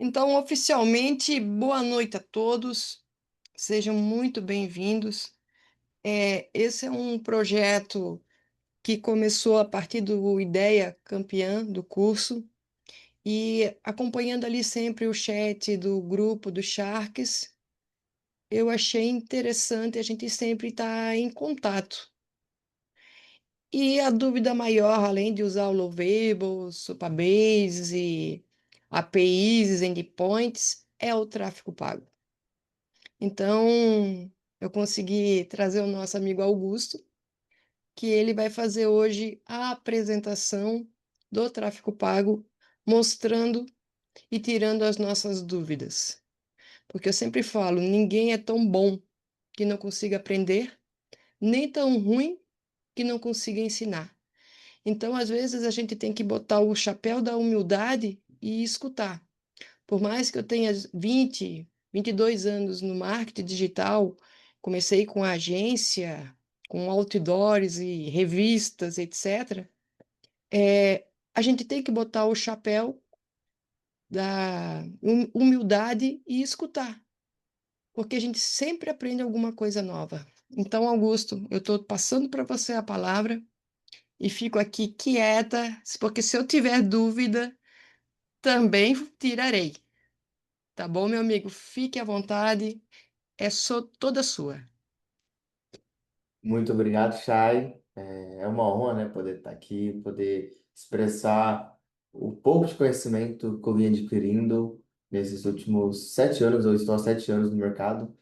Então, oficialmente, boa noite a todos, sejam muito bem-vindos. Esse é um projeto que começou a partir do Ideia Campeã do curso e acompanhando ali sempre o chat do grupo dos Sharks, eu achei interessante a gente sempre estar em contato. E a dúvida maior, além de usar o Lovable, Supabase e APIs, endpoints, é o tráfego pago. Então, eu consegui trazer o nosso amigo Augusto, que ele vai fazer hoje a apresentação do tráfego pago, mostrando e tirando as nossas dúvidas. Porque eu sempre falo, ninguém é tão bom que não consiga aprender, nem tão ruim que não consiga ensinar. Então, às vezes, a gente tem que botar o chapéu da humildade e escutar. Por mais que eu tenha 22 anos no marketing digital, comecei com agência, com outdoors e revistas, etc. A gente tem que botar o chapéu da humildade e escutar, porque a gente sempre aprende alguma coisa nova. Então, Augusto, eu estou passando para você a palavra e fico aqui quieta, porque se eu tiver dúvida, também tirarei. Tá bom, meu amigo? Fique à vontade. Toda sua. Muito obrigado, Chay. É uma honra, né, poder estar aqui, poder expressar o pouco de conhecimento que eu vim adquirindo nesses últimos 7 anos. Eu estou há 7 anos no mercado.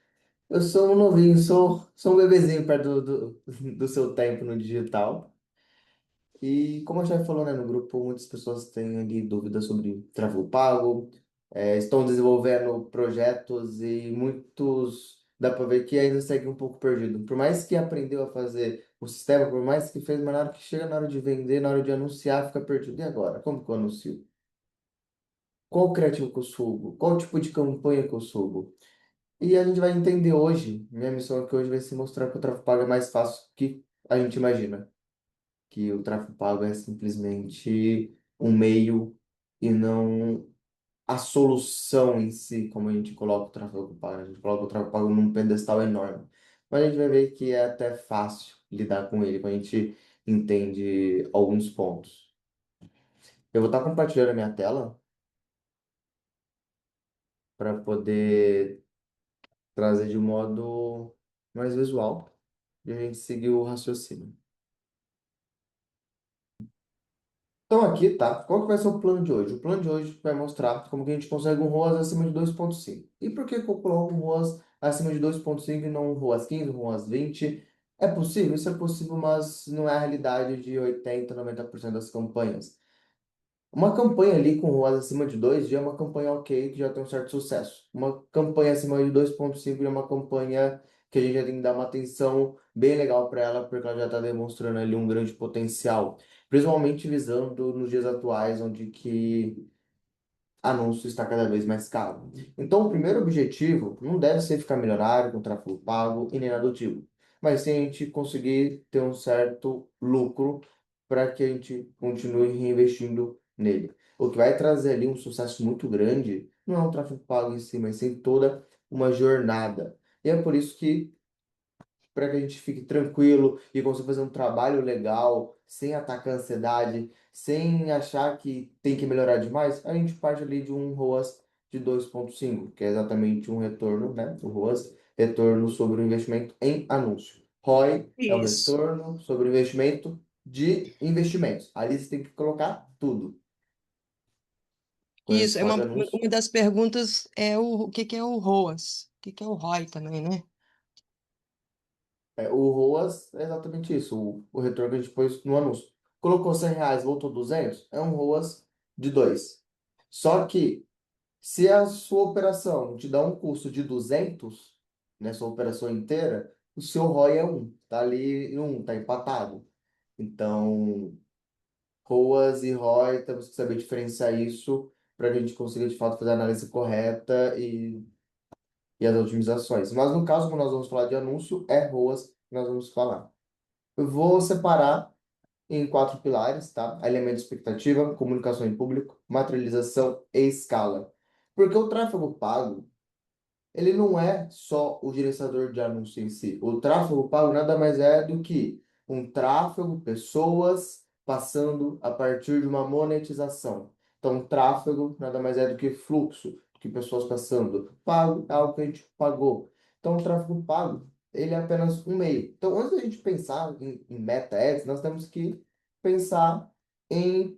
Eu sou um novinho, sou um bebezinho perto do seu tempo no digital. E como a gente falou, né, no grupo, muitas pessoas têm ali dúvidas sobre tráfego pago, estão desenvolvendo projetos e muitos dá para ver que ainda segue um pouco perdido. Por mais que aprendeu a fazer o sistema, por mais que fez, mas na hora que chega na hora de vender, na hora de anunciar, fica perdido. E agora? Como que eu anuncio? Qual o criativo que eu subo? Qual tipo de campanha que eu subo? E a gente vai entender hoje, minha missão aqui hoje vai se mostrar que o tráfego pago é mais fácil do que a gente imagina, que o tráfego pago é simplesmente um meio e não a solução em si, como a gente coloca o tráfego pago. A gente coloca o tráfego pago num pedestal enorme. Mas a gente vai ver que é até fácil lidar com ele, quando a gente entende alguns pontos. Eu vou estar compartilhando a minha tela para poder trazer de um modo mais visual e a gente seguir o raciocínio. Então aqui, tá? Qual que vai ser o plano de hoje? O plano de hoje vai mostrar como que a gente consegue um ROAS acima de 2,5. E por que que eu coloco um ROAS acima de 2,5 e não um ROAS 15, um ROAS 20? É possível? Isso é possível, mas não é a realidade de 80, 90% das campanhas. Uma campanha ali com ROAS acima de 2 já é uma campanha ok, que já tem um certo sucesso. Uma campanha acima de 2,5 já é uma campanha que a gente já tem que dar uma atenção bem legal para ela, porque ela já está demonstrando ali um grande potencial. Principalmente visando nos dias atuais, onde que anúncio está cada vez mais caro. Então, o primeiro objetivo não deve ser ficar milionário com tráfego pago e nem nada do tipo, mas sim a gente conseguir ter um certo lucro para que a gente continue reinvestindo nele. O que vai trazer ali um sucesso muito grande não é o tráfego pago em si, mas sim toda uma jornada. E é por isso que para que a gente fique tranquilo e consiga fazer um trabalho legal, sem atacar a ansiedade, sem achar que tem que melhorar demais, a gente parte ali de um ROAS de 2,5, que é exatamente um retorno, né? O ROAS, retorno sobre o investimento em anúncio. ROI é o Isso. retorno sobre o investimento de investimentos. Ali você tem que colocar tudo. Quando a gente Isso, fala de anúncio, uma das perguntas é o que que é o ROAS? O que que é o ROI também, né? o ROAS é exatamente isso, o retorno que a gente pôs no anúncio. Colocou R$ 100, voltou 200, é um ROAS de 2. Só que, se a sua operação te dá um custo de 200, né, sua operação inteira, o seu ROI é 1, tá ali em 1, tá empatado. Então, ROAS e ROI, temos que saber diferenciar isso para que a gente consiga, de fato, fazer a análise correta e as otimizações. Mas, no caso, quando nós vamos falar de anúncio, é ROAS que nós vamos falar. Eu vou separar em 4 pilares, tá? Alinhamento de expectativa, comunicação em público, materialização e escala. Porque o tráfego pago, ele não é só o gerenciador de anúncio em si. O tráfego pago nada mais é do que um tráfego, pessoas passando a partir de uma monetização. Então, tráfego nada mais é do que fluxo, do que pessoas passando. Pago é algo que a gente pagou. Então, o tráfego pago, ele é apenas um meio. Então, antes da gente pensar em meta ads, nós temos que pensar em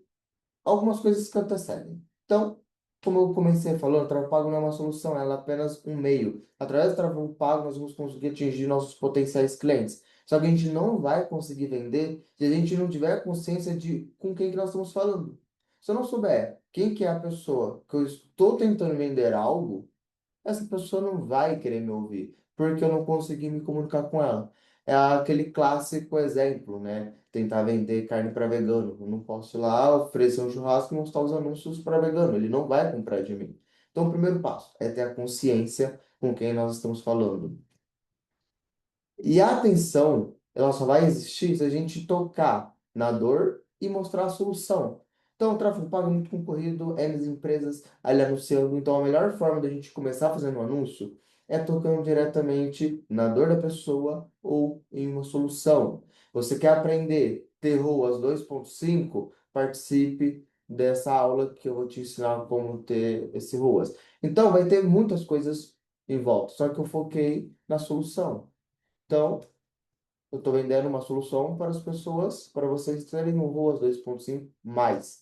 algumas coisas que antecedem. Então, como eu comecei falando, o tráfego pago não é uma solução, ela é apenas um meio. Através do tráfego pago, nós vamos conseguir atingir nossos potenciais clientes. Só que a gente não vai conseguir vender se a gente não tiver consciência de com quem que nós estamos falando. Se eu não souber quem que é a pessoa que eu estou tentando vender algo, essa pessoa não vai querer me ouvir, porque eu não consegui me comunicar com ela. É aquele clássico exemplo, né? Tentar vender carne para vegano. Eu não posso ir lá oferecer um churrasco e mostrar os anúncios para vegano. Ele não vai comprar de mim. Então, o primeiro passo é ter a consciência com quem nós estamos falando. E a atenção, ela só vai existir se a gente tocar na dor e mostrar a solução. Então, o tráfego pago é muito concorrido, N empresas ali anunciando. Então, a melhor forma da gente começar fazendo um anúncio é tocando diretamente na dor da pessoa ou em uma solução. Você quer aprender Terroas 2.5? Participe dessa aula que eu vou te ensinar como ter esse ROAS. Então, vai ter muitas coisas em volta, só que eu foquei na solução. Então, eu estou vendendo uma solução para as pessoas, para vocês terem no ROAS 2.5 mais.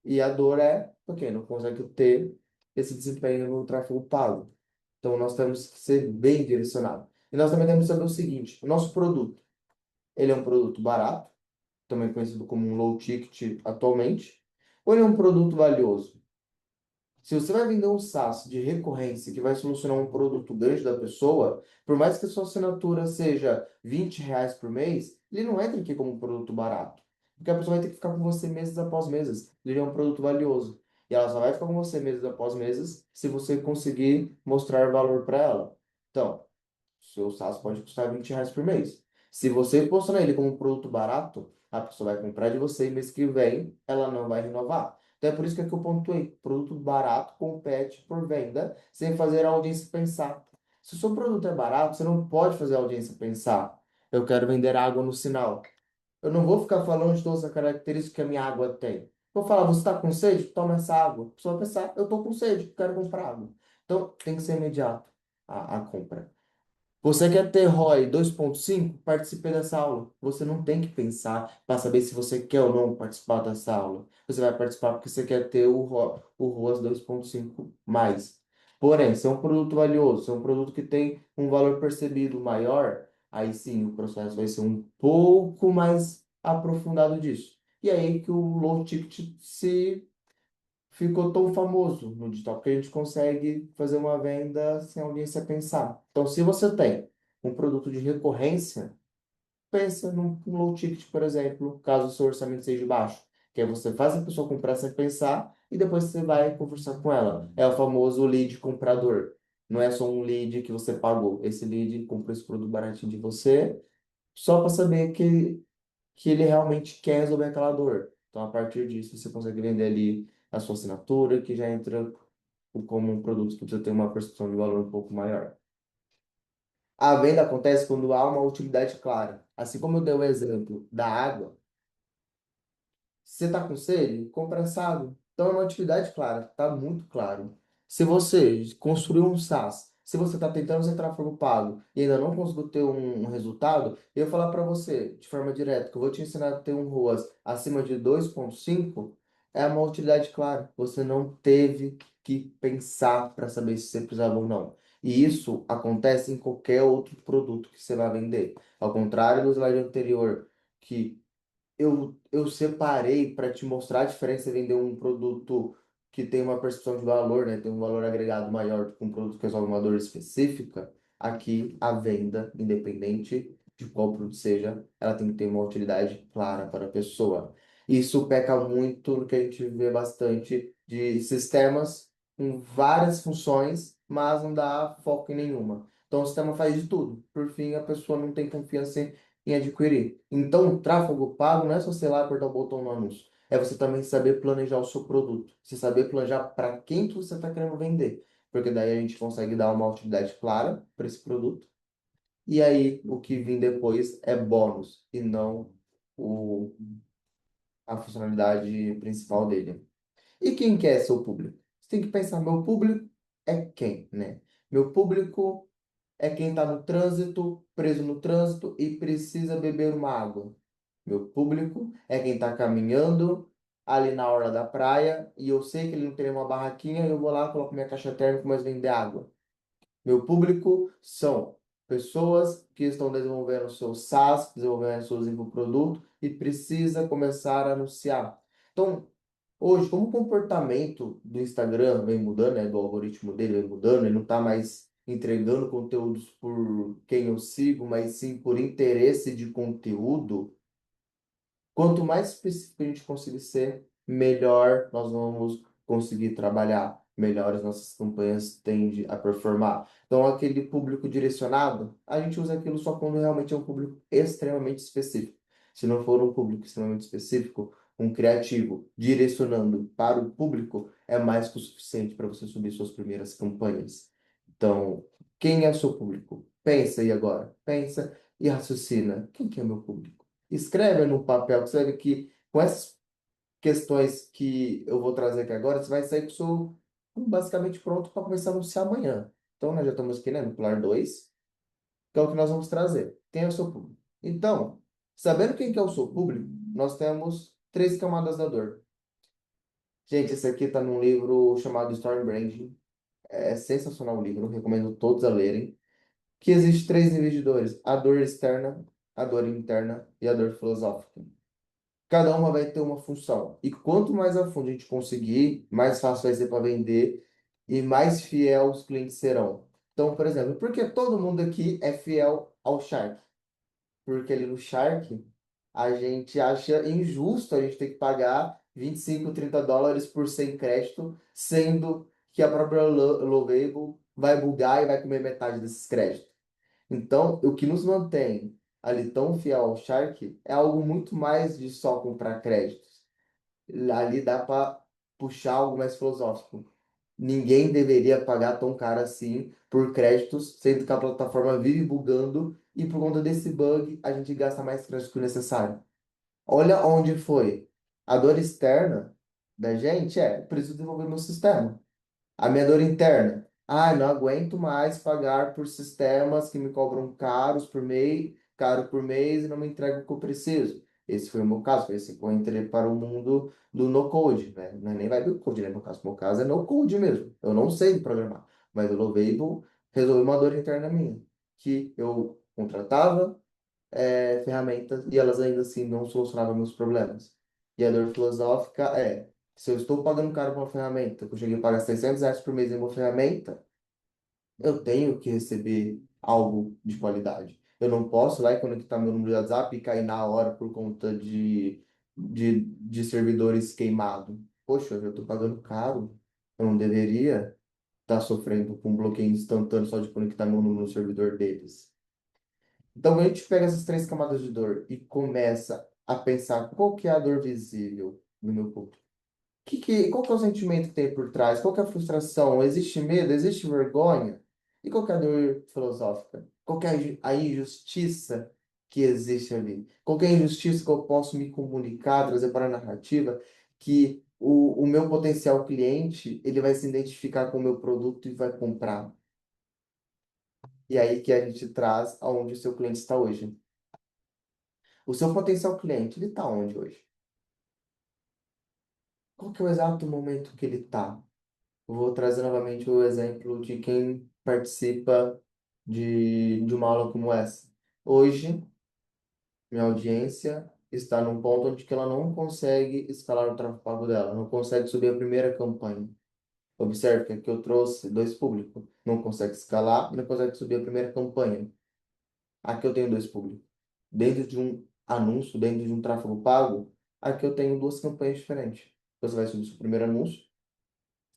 E a dor é porque não consegue ter esse desempenho no tráfego pago. Então, nós temos que ser bem direcionados. E nós também temos que saber o seguinte: o nosso produto, ele é um produto barato, também conhecido como um low ticket atualmente, ou ele é um produto valioso? Se você vai vender um SaaS de recorrência que vai solucionar um produto grande da pessoa, por mais que a sua assinatura seja R$ 20 por mês, ele não entra aqui como um produto barato. Porque a pessoa vai ter que ficar com você meses após meses. Ele é um produto valioso. E ela só vai ficar com você meses após meses se você conseguir mostrar valor para ela. Então, seu SaaS pode custar R$ 20 por mês. Se você posicionar ele como um produto barato, a pessoa vai comprar de você e mês que vem ela não vai renovar. Então é por isso que aqui eu pontuei. Produto barato compete por venda sem fazer a audiência pensar. Se o seu produto é barato, você não pode fazer a audiência pensar. Eu quero vender água no sinal. Eu não vou ficar falando de todas as características que a minha água tem. Vou falar, você está com sede? Toma essa água. A pessoa vai pensar, eu estou com sede, quero comprar água. Então tem que ser imediato a compra. Você quer ter ROI 2.5? Participe dessa aula. Você não tem que pensar para saber se você quer ou não participar dessa aula. Você vai participar porque você quer ter o ROAS 2.5 mais. Porém, se é um produto valioso, se é um produto que tem um valor percebido maior, aí sim o processo vai ser um pouco mais aprofundado disso. E aí que o low ticket se ficou tão famoso no digital, porque a gente consegue fazer uma venda sem a audiência pensar. Então, se você tem um produto de recorrência, pensa num low ticket, por exemplo, caso o seu orçamento seja baixo, que aí você faz a pessoa comprar sem pensar e depois você vai conversar com ela. É o famoso lead comprador. Não é só um lead que você pagou. Esse lead comprou esse produto baratinho de você só para saber que ele realmente quer resolver aquela dor. Então, a partir disso, você consegue vender ali a sua assinatura, que já entra como um produto que precisa ter uma percepção de valor um pouco maior. A venda acontece quando há uma utilidade clara. Assim como eu dei o exemplo da água, você está com sede? Compra essa água. Então é uma atividade clara, está muito claro. Se você construiu um SaaS, se você está tentando fazer tráfego pago e ainda não conseguiu ter um resultado, eu vou falar para você de forma direta que eu vou te ensinar a ter um ROAS acima de 2.5, é uma utilidade clara. Você não teve que pensar para saber se você precisava ou não. E isso acontece em qualquer outro produto que você vai vender. Ao contrário do slide anterior, que eu separei para te mostrar a diferença em vender um produto que tem uma percepção de valor, né? Tem um valor agregado maior do que um produto que resolve uma dor específica. Aqui, a venda, independente de qual produto seja, ela tem que ter uma utilidade clara para a pessoa. Isso peca muito no que a gente vê bastante de sistemas com várias funções, mas não dá foco em nenhuma. Então, o sistema faz de tudo. Por fim, a pessoa não tem confiança em adquirir. Então, o tráfego pago não é só, sei lá, apertar o botão no anúncio. é você também saber planejar o seu produto. Você saber planejar para quem que você está querendo vender. Porque daí a gente consegue dar uma utilidade clara para esse produto. E aí, o que vem depois é bônus e não o, a funcionalidade principal dele. E quem que é seu público? Você tem que pensar, meu público é quem, né? Meu público é quem está no trânsito, preso no trânsito e precisa beber uma água. Meu público é quem está caminhando ali na hora da praia e eu sei que ele não tem uma barraquinha, eu vou lá, coloco minha caixa térmica, mas vender água. Meu público são pessoas que estão desenvolvendo seu SaaS, desenvolvendo seus infoprodutos e precisa começar a anunciar. Então, hoje, como o comportamento do Instagram vem mudando, né, do algoritmo dele vem mudando, ele não está mais entregando conteúdos por quem eu sigo, mas sim por interesse de conteúdo. Quanto mais específico a gente conseguir ser, melhor nós vamos conseguir trabalhar, melhor as nossas campanhas tendem a performar. Então, aquele público direcionado, a gente usa aquilo só quando realmente é um público extremamente específico. Se não for um público extremamente específico, um criativo direcionando para o público é mais que o suficiente para você subir suas primeiras campanhas. Então, quem é o seu público? Pensa aí agora. Pensa e raciocina. Quem que é meu público? Escreve no papel, que você vai ver que com essas questões que eu vou trazer aqui agora, você vai sair com o seu basicamente pronto para começar a anunciar amanhã. Então, nós já estamos aqui, né, no Pilar 2, que é o que nós vamos trazer. Quem é o seu público? Então, sabendo quem que é o seu público, nós temos três camadas da dor. Gente, esse aqui está num livro chamado Story Branding. É sensacional o livro, recomendo todos a lerem. Que existe três níveis de dores: a dor externa, a dor interna e a dor filosófica. Cada uma vai ter uma função. E quanto mais a fundo a gente conseguir, mais fácil vai ser para vender e mais fiel os clientes serão. Então, por exemplo, por que todo mundo aqui é fiel ao Shark? Porque ali no Shark a gente acha injusto a gente ter que pagar 25, US$ 30 por 100 crédito, sendo que a própria Lovable vai bugar e vai comer metade desses créditos. Então, o que nos mantém ali tão fiel ao Shark é algo muito mais de só comprar créditos. Ali dá para puxar algo mais filosófico. Ninguém deveria pagar tão caro assim por créditos, sendo que a plataforma vive bugando e por conta desse bug a gente gasta mais crédito que o necessário. Olha onde foi. A dor externa da gente preciso desenvolver meu sistema. A minha dor interna. Ah, não aguento mais pagar por sistemas que me cobram caro por mês e não me entregam o que eu preciso. Esse foi o meu caso, foi assim que eu entrei para o mundo do no-code, né? Não é nem vai do code, né? No caso, meu caso é no-code mesmo. Eu não sei programar, mas o Lovable resolveu uma dor interna minha, que eu contratava ferramentas e elas ainda assim não solucionavam meus problemas. E a dor filosófica se eu estou pagando caro por uma ferramenta, que eu cheguei a pagar R$ 600 por mês em uma ferramenta, eu tenho que receber algo de qualidade. Eu não posso lá e conectar meu número de WhatsApp e cair na hora por conta de servidores queimados. Poxa, eu estou pagando caro. Eu não deveria estar sofrendo com um bloqueio instantâneo só de conectar meu número no servidor deles. Então, quando a gente pega essas três camadas de dor e começa a pensar qual que é a dor visível no meu corpo, qual que é o sentimento que tem por trás, qual que é a frustração, existe medo, existe vergonha, e qual que é a dor filosófica? Qual que é a injustiça que existe ali? Qual que é a injustiça que eu posso me comunicar, trazer para a narrativa, que o meu potencial cliente, ele vai se identificar com o meu produto e vai comprar. E aí que a gente traz aonde o seu cliente está hoje. O seu potencial cliente, ele está onde hoje? Qual que é o exato momento que ele está? Vou trazer novamente o exemplo de quem participa de uma aula como essa. Hoje, minha audiência está num ponto onde que ela não consegue escalar o tráfego pago dela, não consegue subir a primeira campanha. Observe que aqui eu trouxe dois públicos. Não consegue escalar, não consegue subir a primeira campanha. Aqui eu tenho dois públicos. Dentro de um anúncio, dentro de um tráfego pago, aqui eu tenho duas campanhas diferentes. Você vai subir seu primeiro anúncio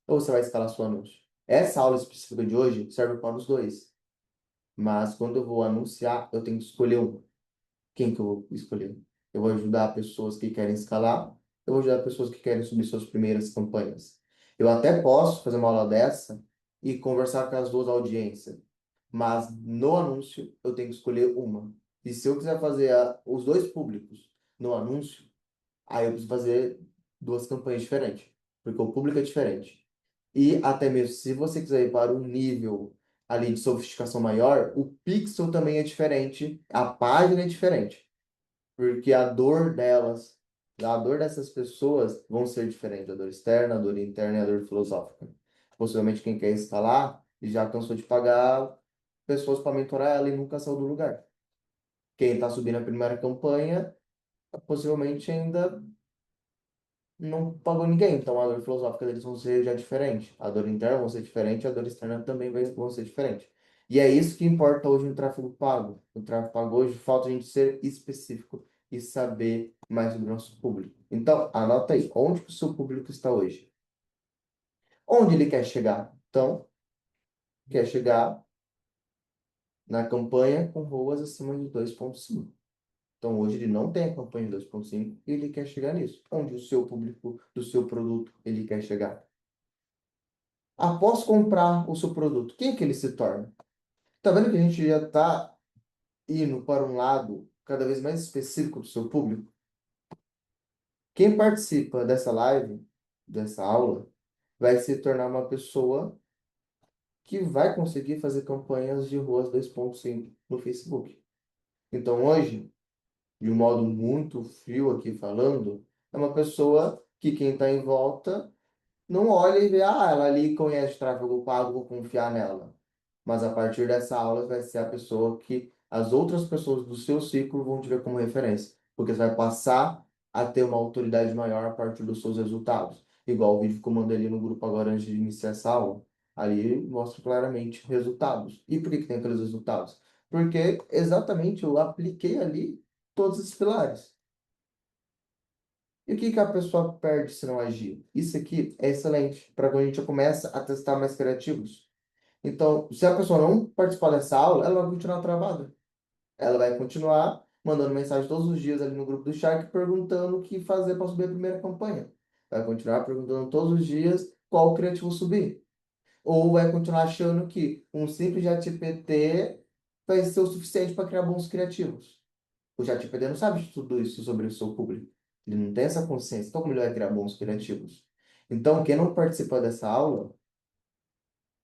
ou você vai escalar seu anúncio. Essa aula específica de hoje serve para os dois. Mas quando eu vou anunciar, eu tenho que escolher um. Quem que eu vou escolher? Eu vou ajudar pessoas que querem escalar eu vou ajudar pessoas que querem subir suas primeiras campanhas. Eu até posso fazer uma aula dessa e conversar com as duas audiências, mas no anúncio eu tenho que escolher uma. E se eu quiser fazer os dois públicos no anúncio, aí eu preciso fazer duas campanhas diferentes, porque o público é diferente. E até mesmo se você quiser ir para um nível ali de sofisticação maior, o pixel também é diferente, a página é diferente, porque a dor dessas pessoas vão ser diferente, a dor externa, a dor interna e a dor filosófica. Possivelmente quem quer escalar já cansou de pagar pessoas para mentorar ela e nunca saiu do lugar. Quem está subindo a primeira campanha, possivelmente ainda não pagou ninguém, então a dor filosófica deles vão ser já diferente. A dor interna vão ser diferente, a dor externa também vão ser diferente. E é isso que importa hoje no tráfego pago. No tráfego pago hoje falta a gente ser específico e saber mais sobre o nosso público. Então, anota aí, onde que o seu público está hoje? Onde ele quer chegar? Então, quer chegar na campanha com ROAS acima de 2,5. Então, hoje ele não tem a campanha de 2,5 e ele quer chegar nisso. Onde o seu público do seu produto ele quer chegar? Após comprar o seu produto, quem que ele se torna? Tá vendo que a gente já está indo para um lado cada vez mais específico do seu público? Quem participa dessa live, dessa aula, vai se tornar uma pessoa que vai conseguir fazer campanhas de ruas 2,5 no Facebook. Então, hoje, de um modo muito frio aqui falando, é uma pessoa que quem está em volta não olha e vê, ela ali conhece tráfego pago, vou confiar nela. Mas a partir dessa aula vai ser a pessoa que as outras pessoas do seu ciclo vão te ver como referência, porque você vai passar a ter uma autoridade maior a partir dos seus resultados. Igual o vídeo que eu mandei ali no grupo agora antes de iniciar essa aula. Ali mostra claramente resultados. E por que que tem aqueles resultados? Porque exatamente eu apliquei ali todos esses pilares. E o que que a pessoa perde se não agir? Isso aqui é excelente para quando a gente começa a testar mais criativos. Então, se a pessoa não participar dessa aula, ela vai continuar travada. Ela vai continuar mandando mensagem todos os dias ali no grupo do Shark perguntando o que fazer para subir a primeira campanha. Vai continuar perguntando todos os dias qual criativo subir. Ou vai continuar achando que um simples ChatGPT vai ser o suficiente para criar bons criativos. O ChatGPT não sabe de tudo isso sobre o seu público. Ele não tem essa consciência. Então, como ele vai criar bons criativos? Então, quem não participa dessa aula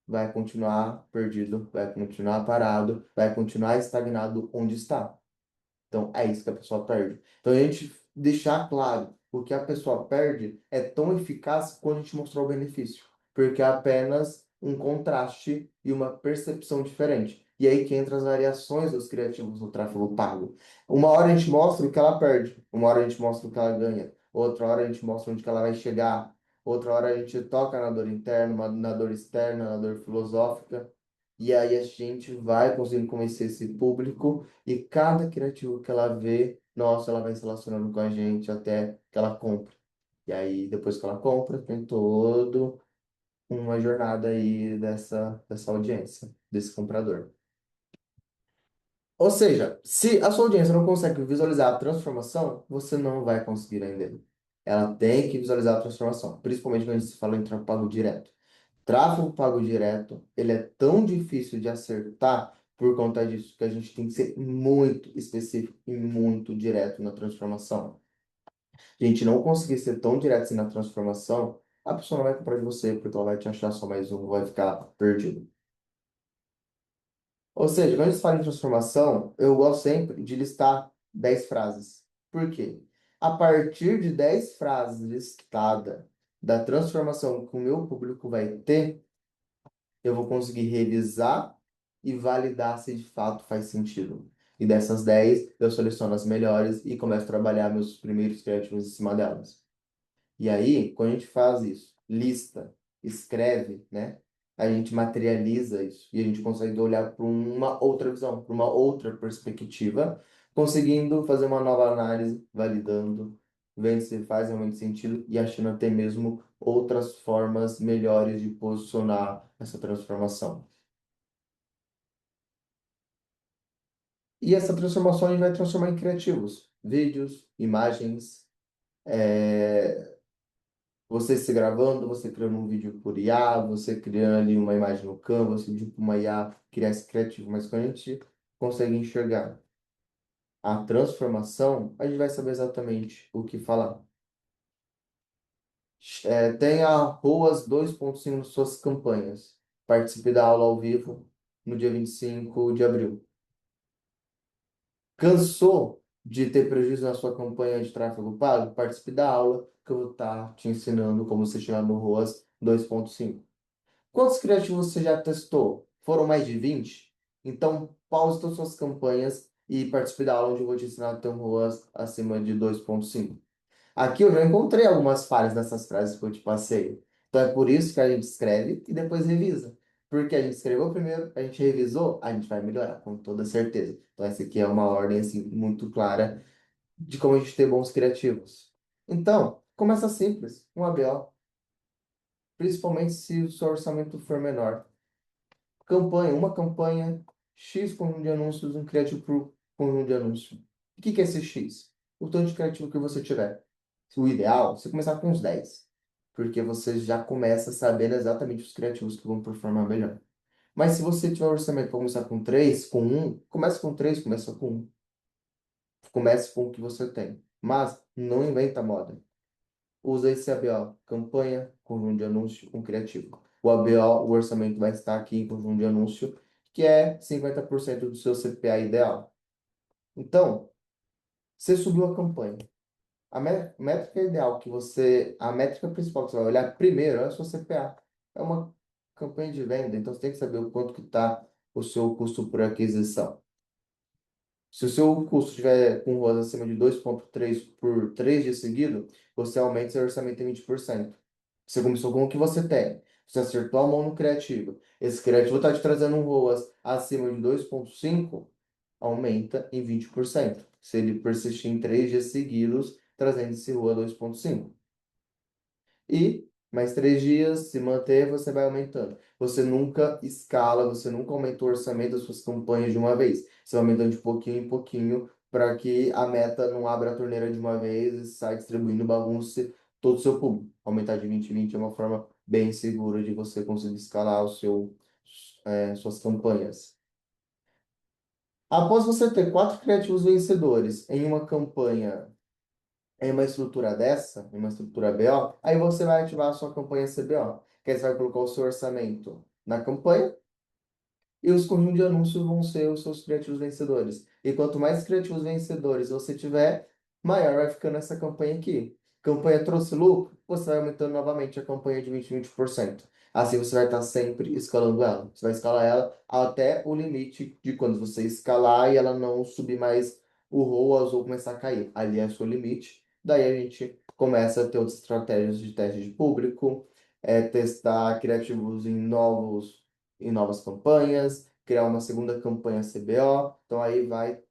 vai continuar perdido, vai continuar parado, vai continuar estagnado onde está. Então, é isso que a pessoa perde. Então, a gente deixar claro o que a pessoa perde é tão eficaz quando a gente mostrou o benefício, porque é apenas um contraste e uma percepção diferente. E aí que entra as variações dos criativos no tráfego pago. Uma hora a gente mostra o que ela perde, uma hora a gente mostra o que ela ganha, outra hora a gente mostra onde que ela vai chegar, outra hora a gente toca na dor interna, na dor externa, na dor filosófica. E aí a gente vai conseguindo convencer esse público e cada criativo que ela vê, nossa, ela vai se relacionando com a gente até que ela compre. E aí, depois que ela compra, tem toda uma jornada aí dessa audiência, desse comprador. Ou seja, se a sua audiência não consegue visualizar a transformação, você não vai conseguir ainda. Ela tem que visualizar a transformação, principalmente quando a gente fala em tráfego pago direto. Tráfego pago direto, ele é tão difícil de acertar por conta disso, que a gente tem que ser muito específico e muito direto na transformação. A gente não conseguir ser tão direto assim na transformação, a pessoa não vai comprar de você, porque ela vai te achar só mais um, vai ficar perdido. Ou seja, quando a gente fala em transformação, eu gosto sempre de listar 10 frases. Por quê? A partir de 10 frases listadas da transformação que o meu público vai ter, eu vou conseguir revisar e validar se de fato faz sentido. E dessas 10, eu seleciono as melhores e começo a trabalhar meus primeiros criativos em cima delas. E aí, quando a gente faz isso, lista, escreve, né? A gente materializa isso e a gente consegue olhar para uma outra visão, para uma outra perspectiva, conseguindo fazer uma nova análise, validando, vendo se faz realmente sentido e achando até mesmo outras formas melhores de posicionar essa transformação. E essa transformação a gente vai transformar em criativos, vídeos, imagens, É, você se gravando, você criando um vídeo por IA, você criando ali uma imagem no Canva, você pediu para uma IA criar esse criativo, mas quando a gente consegue enxergar a transformação, a gente vai saber exatamente o que falar. Tenha ROAS 2.5 nas suas campanhas. Participe da aula ao vivo no dia 25 de abril. Cansou de ter prejuízo na sua campanha de tráfego pago? Participe da aula que eu vou estar te ensinando como você chegar no ROAS 2.5. Quantos criativos você já testou? Foram mais de 20? Então, pause todas as suas campanhas e participe da aula onde eu vou te ensinar a ter um ROAS acima de 2.5. Aqui eu já encontrei algumas falhas nessas frases que eu te passei. Então é por isso que a gente escreve e depois revisa. Porque a gente escreveu primeiro, a gente revisou, a gente vai melhorar, com toda certeza. Então essa aqui é uma ordem assim muito clara de como a gente ter bons criativos. Então, começa simples, um ABO, principalmente se o seu orçamento for menor. Campanha, uma campanha, X conjunto de anúncios, um criativo por conjunto de anúncios. O que que é esse X? O tanto de criativo que você tiver. O ideal, é você começar com uns 10, porque você já começa sabendo exatamente os criativos que vão performar melhor. Mas se você tiver um orçamento para começar com 3, com um, comece com 3, começa com um. Comece com o que você tem. Mas não inventa moda. Usa esse ABO, campanha, conjunto de anúncio com criativo. O ABO, o orçamento vai estar aqui em conjunto de anúncio, que é 50% do seu CPA ideal. Então, você subiu a campanha. Métrica ideal que você, a métrica principal que você vai olhar primeiro é a sua CPA. É uma campanha de venda, então você tem que saber o quanto que está o seu custo por aquisição. Se o seu custo estiver com ROAS acima de 2,3 por 3 dias seguidos, você aumenta seu orçamento em 20%. Você começou com o que você tem. Você acertou a mão no criativo. Esse criativo está te trazendo um ROAS acima de 2,5, aumenta em 20%. Se ele persistir em 3 dias seguidos, trazendo esse ROAS 2,5. E mais 3 dias, se manter, você vai aumentando. Você nunca escala, você nunca aumenta o orçamento das suas campanhas de uma vez. Você vai aumentando de pouquinho em pouquinho para que a meta não abra a torneira de uma vez e saia distribuindo bagunça todo o seu público. Aumentar de 20 em 20 é uma forma bem segura de você conseguir escalar suas campanhas. Após você ter 4 criativos vencedores em uma campanha em uma estrutura dessa, em uma estrutura BO, aí você vai ativar a sua campanha CBO, que aí você vai colocar o seu orçamento na campanha e os conjuntos de anúncios vão ser os seus criativos vencedores. E quanto mais criativos vencedores você tiver, maior vai ficando essa campanha aqui. Campanha trouxe lucro, você vai aumentando novamente a campanha de 20%. Assim você vai estar sempre escalando ela. Você vai escalar ela até o limite de quando você escalar e ela não subir mais o ROAS ou começar a cair. Ali é o seu limite. Daí a gente começa a ter outras estratégias de teste de público, testar criativos em novas campanhas, criar uma segunda campanha CBO. Então aí vai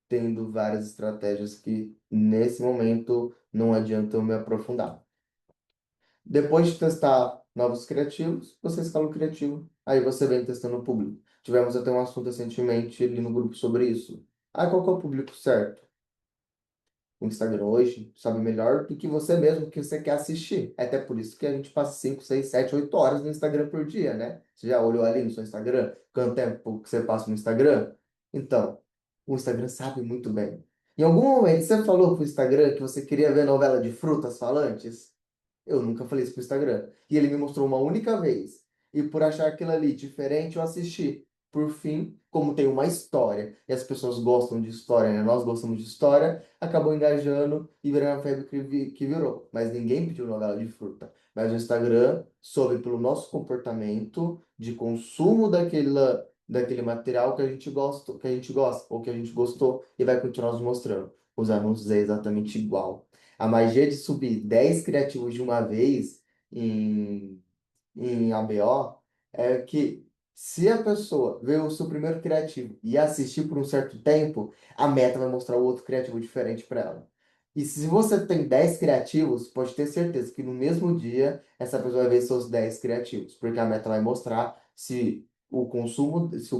tendo várias estratégias que nesse momento não adianta eu me aprofundar. Depois de testar novos criativos, você escala o criativo, aí você vem testando o público. Tivemos até um assunto recentemente ali no grupo sobre isso. Ah, qual que é o público certo? O Instagram hoje sabe melhor do que você mesmo que você quer assistir. É até por isso que a gente passa 5, 6, 7, 8 horas no Instagram por dia, né? Você já olhou ali no seu Instagram? Quanto tempo que você passa no Instagram? Então, o Instagram sabe muito bem. Em algum momento você falou pro Instagram que você queria ver novela de frutas falantes? Eu nunca falei isso pro Instagram. E ele me mostrou uma única vez. E por achar aquilo ali diferente, eu assisti. Por fim, como tem uma história, e as pessoas gostam de história, né? Nós gostamos de história, acabou engajando e virando a febre que virou. Mas ninguém pediu novela de fruta. Mas o Instagram soube pelo nosso comportamento de consumo daquele material que a gente gosta, ou que a gente gostou, e vai continuar nos mostrando. Os anúncios é exatamente igual. A magia de subir 10 criativos de uma vez em, em ABO é que se a pessoa ver o seu primeiro criativo e assistir por um certo tempo, a meta vai mostrar outro criativo diferente para ela. E se você tem 10 criativos, pode ter certeza que no mesmo dia essa pessoa vai ver seus 10 criativos, porque a meta vai mostrar se o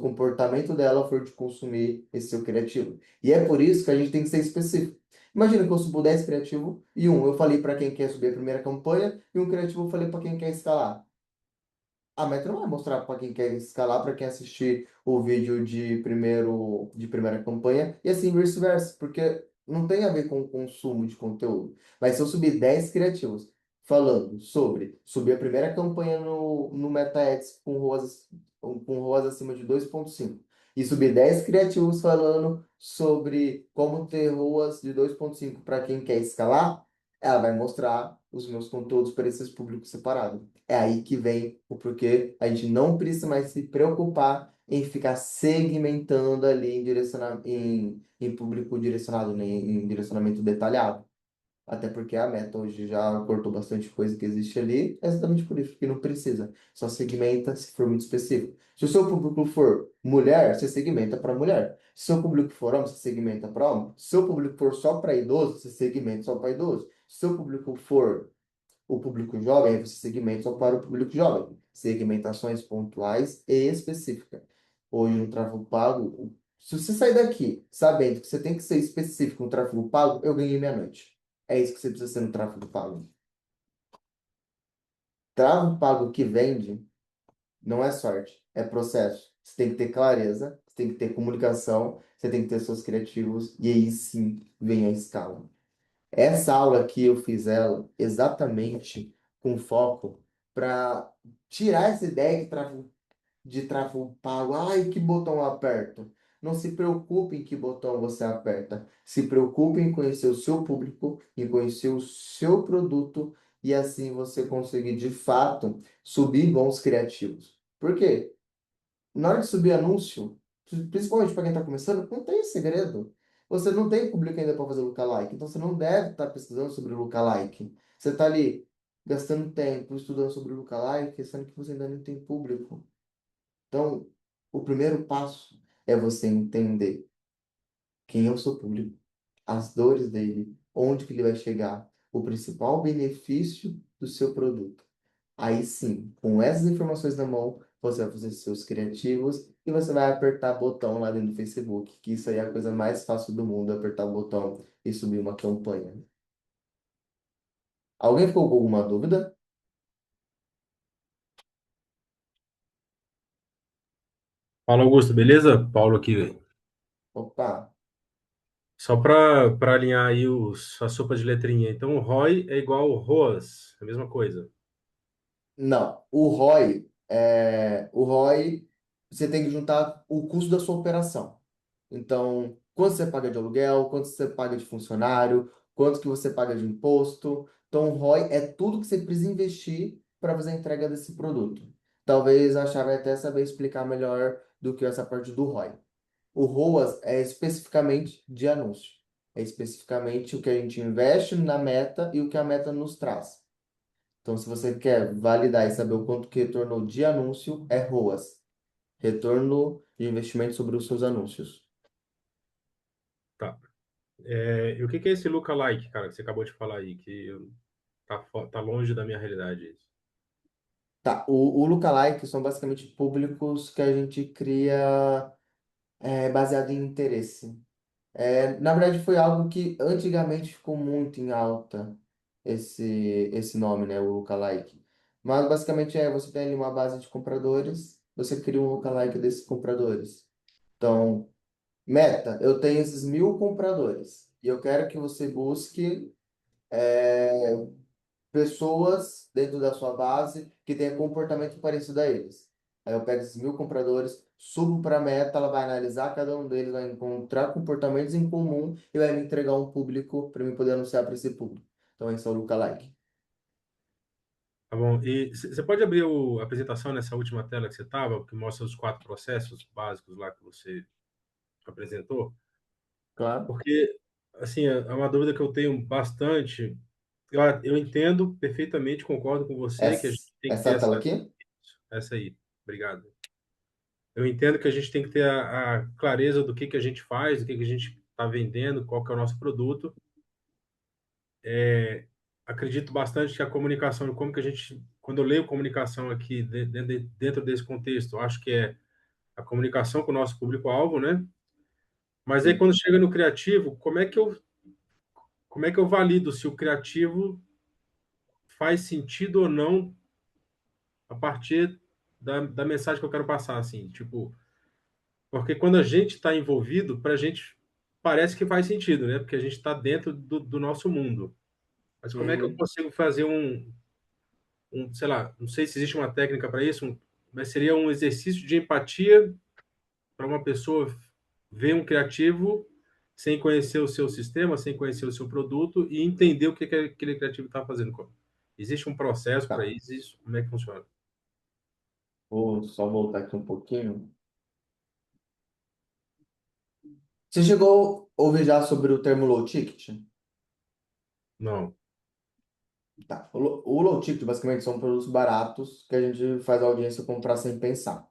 comportamento dela for de consumir esse seu criativo. E é por isso que a gente tem que ser específico. Imagina que eu subo 10 criativo e um eu falei para quem quer subir a primeira campanha e um criativo eu falei para quem quer escalar. A meta não vai mostrar para quem quer escalar, para quem assistir o vídeo de primeira campanha, e assim vice-versa, porque não tem a ver com o consumo de conteúdo. Mas se eu subir 10 criativos falando sobre subir a primeira campanha no Meta Ads com ROAS acima de 2,5 e subir 10 criativos falando sobre como ter ROAS de 2,5 para quem quer escalar, ela vai mostrar os meus conteúdos para esses públicos separados. É aí que vem o porquê a gente não precisa mais se preocupar em ficar segmentando ali em público direcionado, né, em direcionamento detalhado. Até porque a Meta hoje já cortou bastante coisa que existe ali, é exatamente por isso, porque não precisa. Só segmenta se for muito específico. Se o seu público for mulher, você segmenta para mulher. Se o seu público for homem, você segmenta para homem. Se o seu público for só para idoso, você segmenta só para idoso. Se o seu público for o público jovem, aí você segmenta só para o público jovem. Segmentações pontuais e específicas. Hoje no tráfego pago, se você sair daqui sabendo que você tem que ser específico no tráfego pago, eu ganhei minha noite. É isso que você precisa ser no tráfego pago. Tráfego pago que vende não é sorte, é processo. Você tem que ter clareza, você tem que ter comunicação, você tem que ter seus criativos, e aí sim vem a escala. Essa aula aqui eu fiz ela exatamente com foco para tirar essa ideia de tráfego pago. Ai, que botão eu aperto? Não se preocupe em que botão você aperta. Se preocupe em conhecer o seu público, em conhecer o seu produto e assim você conseguir de fato subir bons criativos. Por quê? Na hora de subir anúncio, principalmente para quem está começando, não tem segredo. Você não tem público ainda para fazer lookalike, então você não deve estar pesquisando sobre lookalike. Você está ali gastando tempo estudando sobre lookalike, sendo que você ainda não tem público. Então, o primeiro passo é você entender quem é o seu público, as dores dele, onde que ele vai chegar, o principal benefício do seu produto. Aí sim, com essas informações na mão, você vai fazer seus criativos e você vai apertar botão lá dentro do Facebook, que isso aí é a coisa mais fácil do mundo, apertar o botão e subir uma campanha. Alguém ficou com alguma dúvida? Fala, Augusto, beleza? Paulo aqui, velho. Opa, Só para alinhar aí a sopa de letrinha. Então, o ROI é igual ao ROAS, é a mesma coisa. não. O ROI, você tem que juntar o custo da sua operação. Então, quanto você paga de aluguel, quanto você paga de funcionário, quanto que você paga de imposto. Então, o ROI é tudo que você precisa investir para fazer a entrega desse produto. Talvez a chave é até saber explicar melhor do que essa parte do ROI. O ROAS é especificamente de anúncio. É especificamente o que a gente investe na meta e o que a meta nos traz. Então, se você quer validar e saber o quanto que retornou de anúncio, é ROAS. Retorno de investimento sobre os seus anúncios. Tá. E o que que é esse lookalike, cara, que você acabou de falar aí, tá longe da minha realidade isso. Tá, o lookalike são basicamente públicos que a gente cria baseado em interesse. Na verdade, foi algo que antigamente ficou muito em alta, esse nome, né, o lookalike. Mas basicamente você tem ali uma base de compradores, você cria um lookalike desses compradores. Então, meta, eu tenho esses 1.000 compradores e eu quero que você busque pessoas dentro da sua base que tenham comportamento parecido a eles. Aí eu pego esses 1.000 compradores, subo para a meta, ela vai analisar cada um deles, vai encontrar comportamentos em comum e vai me entregar um público para mim poder anunciar para esse público. Então esse é o lookalike. Tá bom. E você pode abrir a apresentação nessa última tela que você estava, que mostra os 4 processos básicos lá que você apresentou? Claro. Porque, assim, é uma dúvida que eu tenho bastante. Eu entendo perfeitamente, concordo com você que a gente tem que ter Essa tela aqui? essa aí. Obrigado. Eu entendo que a gente tem que ter a clareza do que a gente faz, do que a gente está vendendo, qual que é o nosso produto. Acredito bastante que a comunicação, como que a gente, quando eu leio comunicação aqui dentro desse contexto, eu acho que é a comunicação com o nosso público-alvo, né? Mas aí Sim. quando chega no criativo, como é que eu como é que eu valido se o criativo faz sentido ou não a partir da mensagem que eu quero passar, assim, tipo, porque quando a gente está envolvido, para a gente parece que faz sentido, né? Porque a gente está dentro do nosso mundo. Mas como é que eu Uhum. consigo fazer sei lá, não sei se existe uma técnica para isso, mas seria um exercício de empatia para uma pessoa ver um criativo sem conhecer o seu sistema, sem conhecer o seu produto e entender o que aquele criativo está fazendo. Existe um processo para Tá. isso? Como é que funciona? Vou só voltar aqui um pouquinho. Você chegou a ouvir já sobre o termo low ticket? Não. Tá. O low ticket basicamente são produtos baratos que a gente faz a audiência comprar sem pensar. Ah,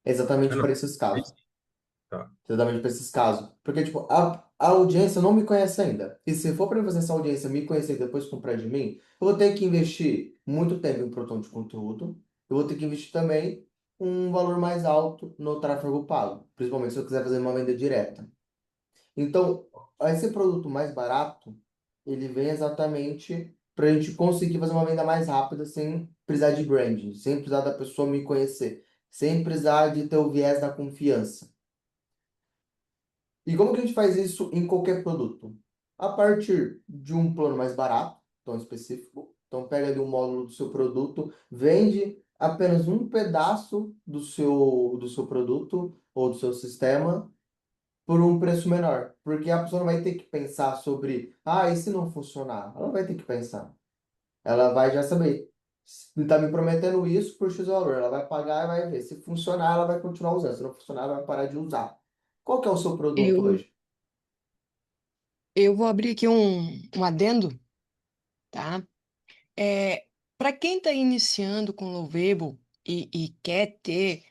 Exatamente não. para esses Aí casos. sim. Tá. Exatamente para esses casos. Porque, tipo, a audiência não me conhece ainda. E se for para fazer essa audiência me conhecer e depois comprar de mim, eu vou ter que investir muito tempo em produção de conteúdo. Eu vou ter que investir também um valor mais alto no tráfego pago. Principalmente se eu quiser fazer uma venda direta. Então, esse produto mais barato, ele vem exatamente para a gente conseguir fazer uma venda mais rápida sem precisar de branding, sem precisar da pessoa me conhecer, sem precisar de ter o viés da confiança. E como que a gente faz isso em qualquer produto? A partir de um plano mais barato, tão específico. Então, pega ali um módulo do seu produto, vende apenas um pedaço do seu produto ou do seu sistema por um preço menor. Porque a pessoa não vai ter que pensar sobre, e se não funcionar? Ela não vai ter que pensar. Ela vai já saber. Está me prometendo isso por X valor. Ela vai pagar e vai ver. Se funcionar, ela vai continuar usando. Se não funcionar, ela vai parar de usar. Qual que é o seu produto Eu, hoje? eu vou abrir aqui um adendo, tá? Para quem está iniciando com Lovable e quer ter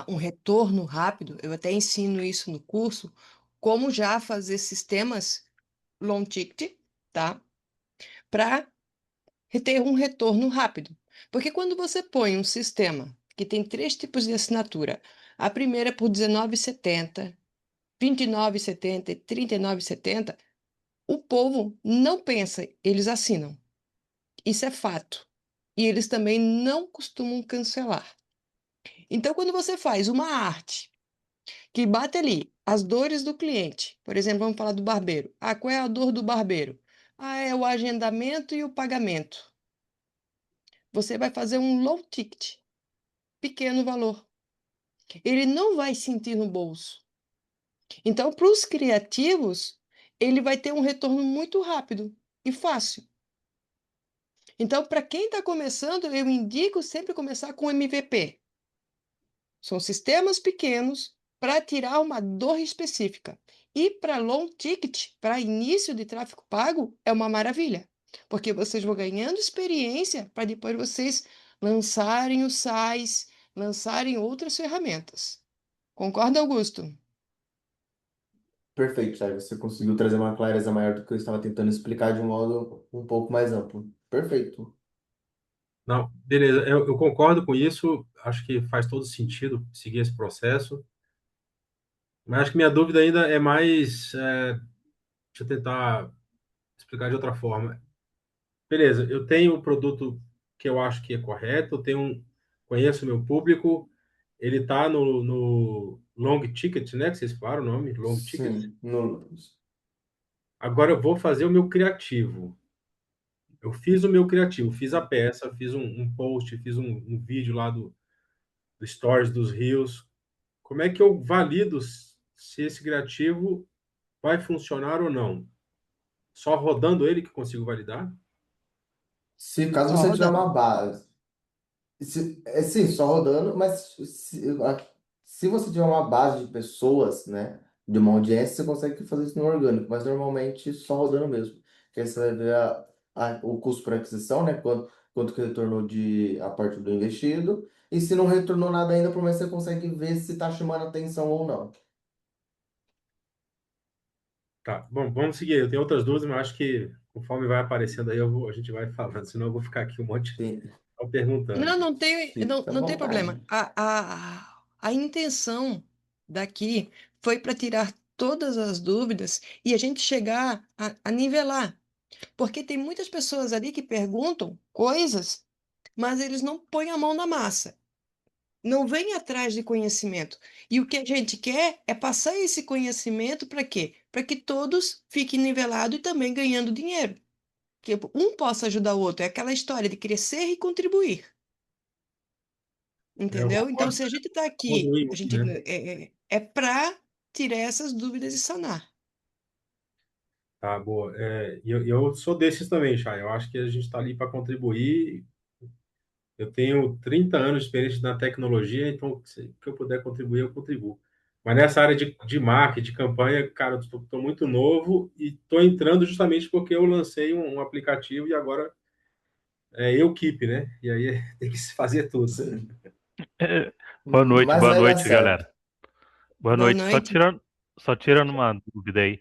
um retorno rápido, eu até ensino isso no curso, como já fazer sistemas long ticket, tá? Para ter um retorno rápido. Porque quando você põe um sistema que tem três tipos de assinatura, a primeira é por R$19,70, R$29,70 e R$39,70, o povo não pensa, eles assinam. Isso é fato. E eles também não costumam cancelar. Então, quando você faz uma arte que bate ali as dores do cliente, por exemplo, vamos falar do barbeiro. Ah, qual é a dor do barbeiro? Ah, é o agendamento e o pagamento. Você vai fazer um low ticket, pequeno valor. Ele não vai sentir no bolso. Então, para os criativos, ele vai ter um retorno muito rápido e fácil. Então, para quem está começando, eu indico sempre começar com MVP. São sistemas pequenos para tirar uma dor específica. E para long ticket, para início de tráfego pago, é uma maravilha, porque vocês vão ganhando experiência para depois vocês lançarem os SaaS, lançarem outras ferramentas. Concorda, Augusto? Perfeito, Thiago. Você conseguiu trazer uma clareza maior do que eu estava tentando explicar de um modo um pouco mais amplo. Perfeito. Não, beleza, eu concordo com isso, acho que faz todo sentido seguir esse processo, mas acho que minha dúvida ainda é mais, deixa eu tentar explicar de outra forma. Beleza, eu tenho o produto que eu acho que é correto, conheço o meu público, ele está no long ticket, né, que vocês falaram o nome, long ticket. Sim. No... Agora eu vou fazer o meu criativo. Eu fiz o meu criativo, fiz a peça, fiz um post, fiz um vídeo lá do Stories, dos Reels. Como é que eu valido se esse criativo vai funcionar ou não? Só rodando ele que consigo validar? Se caso Só você tiver rodando. uma base. Sim, só rodando, mas se você tiver uma base de pessoas, né, de uma audiência, você consegue fazer isso no orgânico, mas normalmente só rodando mesmo. Que aí você vai ver o custo por aquisição, né, quanto que retornou a parte do investido, e se não retornou nada ainda, por mais você consegue ver se está chamando atenção ou não. Tá, bom, vamos seguir. Eu tenho outras dúvidas, mas acho que conforme vai aparecendo aí, a gente vai falando, senão eu vou ficar aqui um monte Sim, só perguntando. Não, fica à não tem problema. vontade. A intenção daqui foi para tirar todas as dúvidas e a gente chegar a nivelar. Porque tem muitas pessoas ali que perguntam coisas, mas eles não põem a mão na massa, não vêm atrás de conhecimento. E o que a gente quer é passar esse conhecimento para quê? Para que todos fiquem nivelados e também ganhando dinheiro. Que um possa ajudar o outro. É aquela história de crescer e contribuir. Eu Entendeu? Então, concordo, se a gente está aqui, contribuir a muito, gente né? é para tirar essas dúvidas e sanar. Tá, boa. Eu sou desses também, Chay. Eu acho que a gente está ali para contribuir. Eu tenho 30 anos de experiência na tecnologia, então, se que eu puder contribuir, eu contribuo. Mas nessa área de marketing, de campanha, cara, eu estou muito novo e estou entrando justamente porque eu lancei um aplicativo e agora é eu keep, né? E aí tem que se fazer tudo. Sim. Mas Boa vai dar noite, certo. galera. Boa Boa noite. noite. Só tirando uma dúvida aí.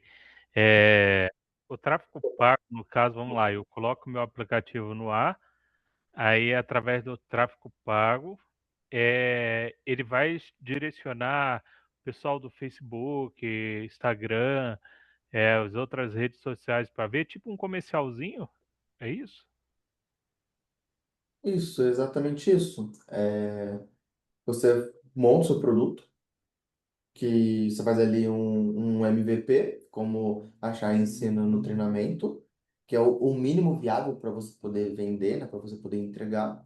É, o tráfego pago, no caso, vamos lá, eu coloco o meu aplicativo no ar, aí através do tráfego pago, ele vai direcionar o pessoal do Facebook, Instagram, as outras redes sociais para ver, tipo um comercialzinho, é isso? Isso, exatamente isso. Você monta o seu produto, que você faz ali um MVP, como a Chay ensina no treinamento, que é o mínimo viável para você poder vender, né, para você poder entregar.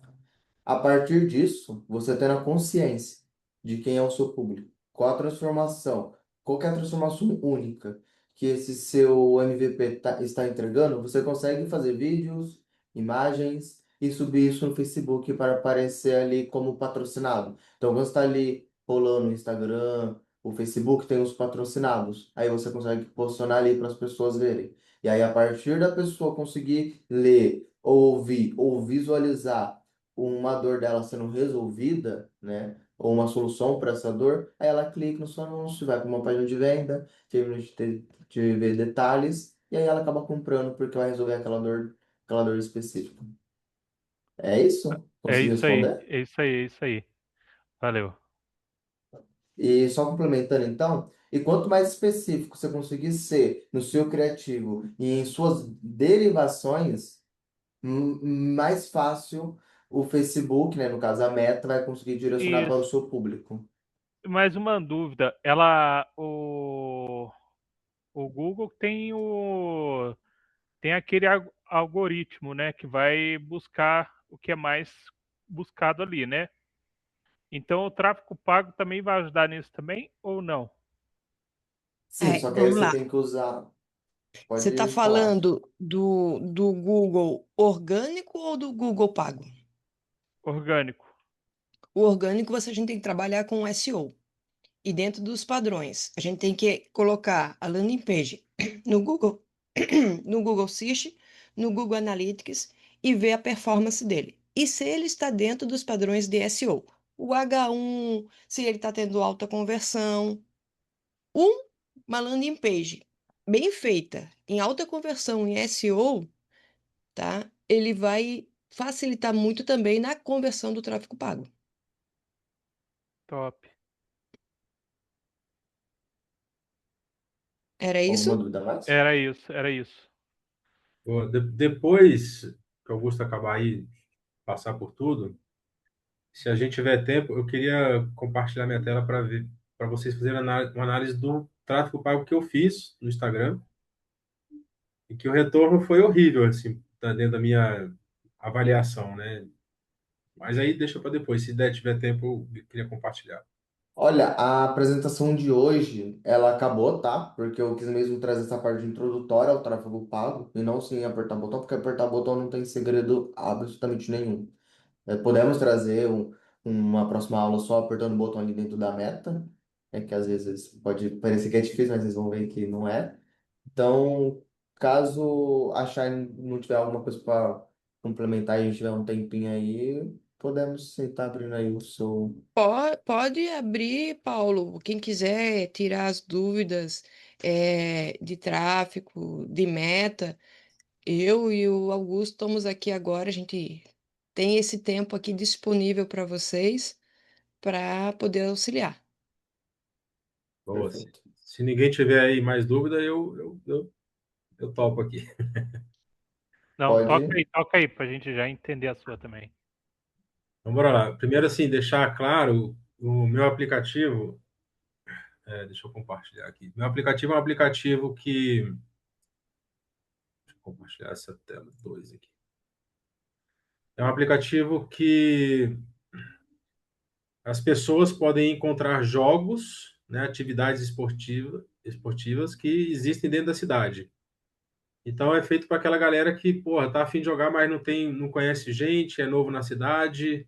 A partir disso, você tendo a consciência de quem é o seu público, qual a transformação, qual que é a transformação única que esse seu MVP está entregando, você consegue fazer vídeos, imagens e subir isso no Facebook para aparecer ali como patrocinado. Então, quando está ali rolando o Instagram, o Facebook tem os patrocinados. Aí você consegue posicionar ali para as pessoas verem. E aí, a partir da pessoa conseguir ler, ouvir ou visualizar uma dor dela sendo resolvida, né? Ou uma solução para essa dor, aí ela clica no seu anúncio, vai para uma página de venda, termina de ver detalhes, e aí ela acaba comprando porque vai resolver aquela dor específica. É isso? É Consegui isso aí, responder? é isso aí, é isso aí. Valeu. E só complementando então, e quanto mais específico você conseguir ser no seu criativo e em suas derivações, mais fácil o Facebook, né, no caso a Meta, vai conseguir direcionar para o Isso. seu público. Mais uma dúvida, o Google tem aquele algoritmo, né, que vai buscar o que é mais buscado ali, né? Então o tráfego pago também vai ajudar nisso também ou não? Sim, só que aí Vamos você lá. tem que usar. Você está Pode falar. falando do Google orgânico ou do Google pago? Orgânico. O orgânico a gente tem que trabalhar com o SEO. E dentro dos padrões, a gente tem que colocar a landing page no Google, no Google Search, no Google Analytics e ver a performance dele. E se ele está dentro dos padrões de SEO. O H1, se ele está tendo alta conversão. Uma landing page bem feita, em alta conversão em SEO, tá? Ele vai facilitar muito também na conversão do tráfego pago. Top. Era Alguma isso? dúvida a mais? Era isso, era isso. Boa. Depois que o Augusto acabar aí, passar por tudo, se a gente tiver tempo, eu queria compartilhar minha tela para ver, para vocês fazerem uma análise do tráfego pago que eu fiz no Instagram e que o retorno foi horrível, assim, tá dentro da minha avaliação, né? Mas aí deixa para depois, se tiver tempo, eu queria compartilhar. Olha, a apresentação de hoje, ela acabou, tá? Porque eu quis mesmo trazer essa parte introdutória ao tráfego pago e não sim apertar botão, porque apertar botão não tem segredo absolutamente nenhum. Podemos trazer uma próxima aula só apertando o botão ali dentro da meta, que às vezes pode parecer que é difícil, mas vocês vão ver que não é. Então, caso a Shine não tiver alguma coisa para complementar e a gente tiver um tempinho aí, podemos sentar abrindo aí o seu. Pode abrir, Paulo. Quem quiser tirar as dúvidas de tráfego, de meta, eu e o Augusto estamos aqui agora. A gente tem esse tempo aqui disponível para vocês para poder auxiliar. Boa. Perfeito. Se ninguém tiver aí mais dúvida, eu topo aqui. Não, Pode ir. toca aí, pra gente já entender a sua também. Então, bora lá. Primeiro, assim, deixar claro, o meu aplicativo, deixa eu compartilhar aqui. Meu aplicativo é um aplicativo que, deixa eu compartilhar essa tela 2 aqui. É um aplicativo que as pessoas podem encontrar jogos, né, atividades esportivas que existem dentro da cidade. Então é feito para aquela galera que, porra, tá a fim de jogar, mas não conhece gente, é novo na cidade,